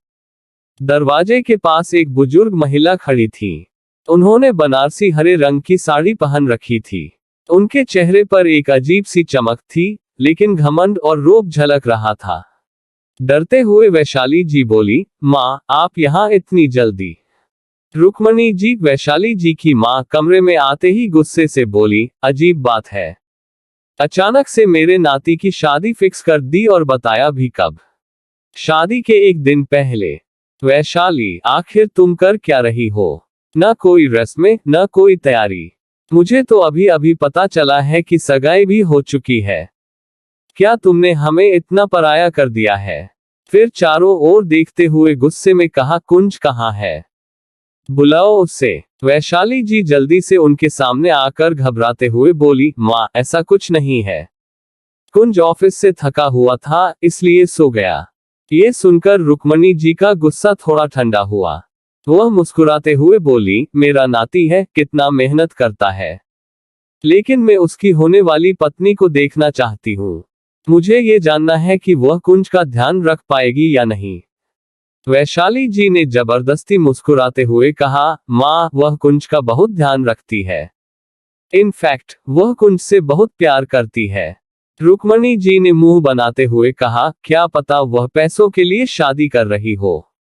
दरवाजे के पास एक बुजुर्ग महिला खड़ी थी। उन्होंने बनारसी हरे रंग की साड़ी पहन रखी थी। उनके चेहरे पर एक अजीब सी चमक थी, लेकिन घमंड और रोब झलक रहा था। डरते हुए वैशाली जी बोली, माँ, आप यहाँ इतनी जल्दी? रुक्मणी जी, वैशाली जी की माँ कमरे में आते ही गुस्से से बोली, अजीब बात है। अचानक से मेरे नाती की शादी फिक्स कर दी और बताया भी कब? शादी के एक दिन पहले। वैशाली, आखिर तुम कर क्या रही हो? न कोई रस्में, न कोई तैयारी। मुझे तो अभी अभी पता चला है कि सगाई भी हो चुकी है। क्या तुमने हमें इतना पराया कर दिया है? फिर चारों ओर देखते हुए गुस्से में कहा, कुंज कहाँ है? बुलाओ उसे। वैशाली जी जल्दी से उनके सामने आकर घबराते हुए बोली, माँ, ऐसा कुछ नहीं है। कुंज ऑफिस से थका हुआ था, इसलिए सो गया। ये सुनकर रुक्मणी जी का गुस्सा थोड़ा ठंडा हुआ। वह मुस्कुराते हुए बोली, मेरा नाती है, कितना मेहनत करता है। लेकिन मैं उसकी होने वाली पत्नी को देखना चाहती हूँ। मुझे ये जानना है कि वह कुंज का ध्यान रख पाएगी या नहीं। वैशाली जी ने जबरदस्ती मुस्कुराते हुए कहा, माँ, वह कुंज का बहुत ध्यान रखती है। इनफैक्ट वह कुंज से बहुत प्यार करती है। रुक्मणी जी ने मुंह बनाते हुए कहा, क्या पता वह पैसों के लिए शादी कर रही हो।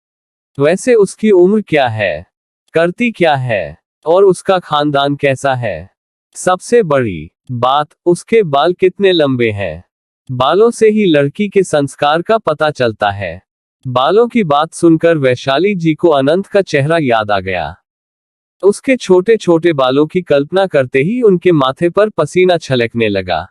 वैसे उसकी उम्र क्या है, करती क्या है, और उसका खानदान कैसा है। सबसे बड़ी बात, उसके बाल कितने लंबे हैं। बालों से ही लड़की के संस्कार का पता चलता है। बालों की बात सुनकर वैशाली जी को अनंत का चेहरा याद आ गया। उसके छोटे छोटे बालों की कल्पना करते ही उनके माथे पर पसीना छलकने लगा।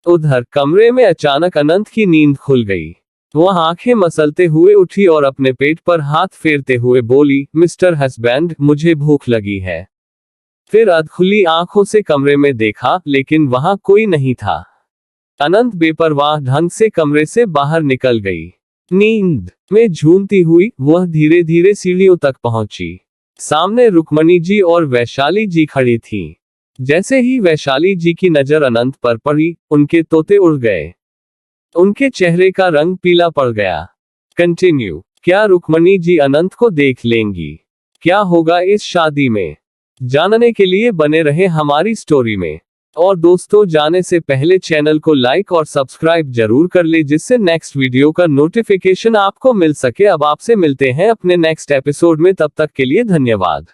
उधर कमरे में अचानक अनंत की नींद खुल गई। वह आंखें मसलते हुए उठी और अपने पेट पर हाथ फेरते हुए बोली, मिस्टर हस्बैंड, मुझे भूख लगी है। फिर अधखुली आंखों से कमरे में देखा, लेकिन वहां कोई नहीं था। अनंत बेपरवाह ढंग से कमरे से बाहर निकल गई। नींद में झूमती हुई वह धीरे धीरे सीढ़ियों तक पहुंची। सामने रुक्मणी जी और वैशाली जी खड़ी थीं। जैसे ही वैशाली जी की नजर अनंत पर पड़ी, उनके तोते उड़ गए। उनके चेहरे का रंग पीला पड़ गया। कंटिन्यू। क्या रुक्मणी जी अनंत को देख लेंगी? क्या होगा इस शादी में? जानने के लिए बने रहे हमारी स्टोरी में। और दोस्तों, जाने से पहले चैनल को लाइक और सब्सक्राइब जरूर कर ले, जिससे नेक्स्ट वीडियो का नोटिफिकेशन आपको मिल सके। अब आपसे मिलते हैं अपने नेक्स्ट एपिसोड में, तब तक के लिए धन्यवाद।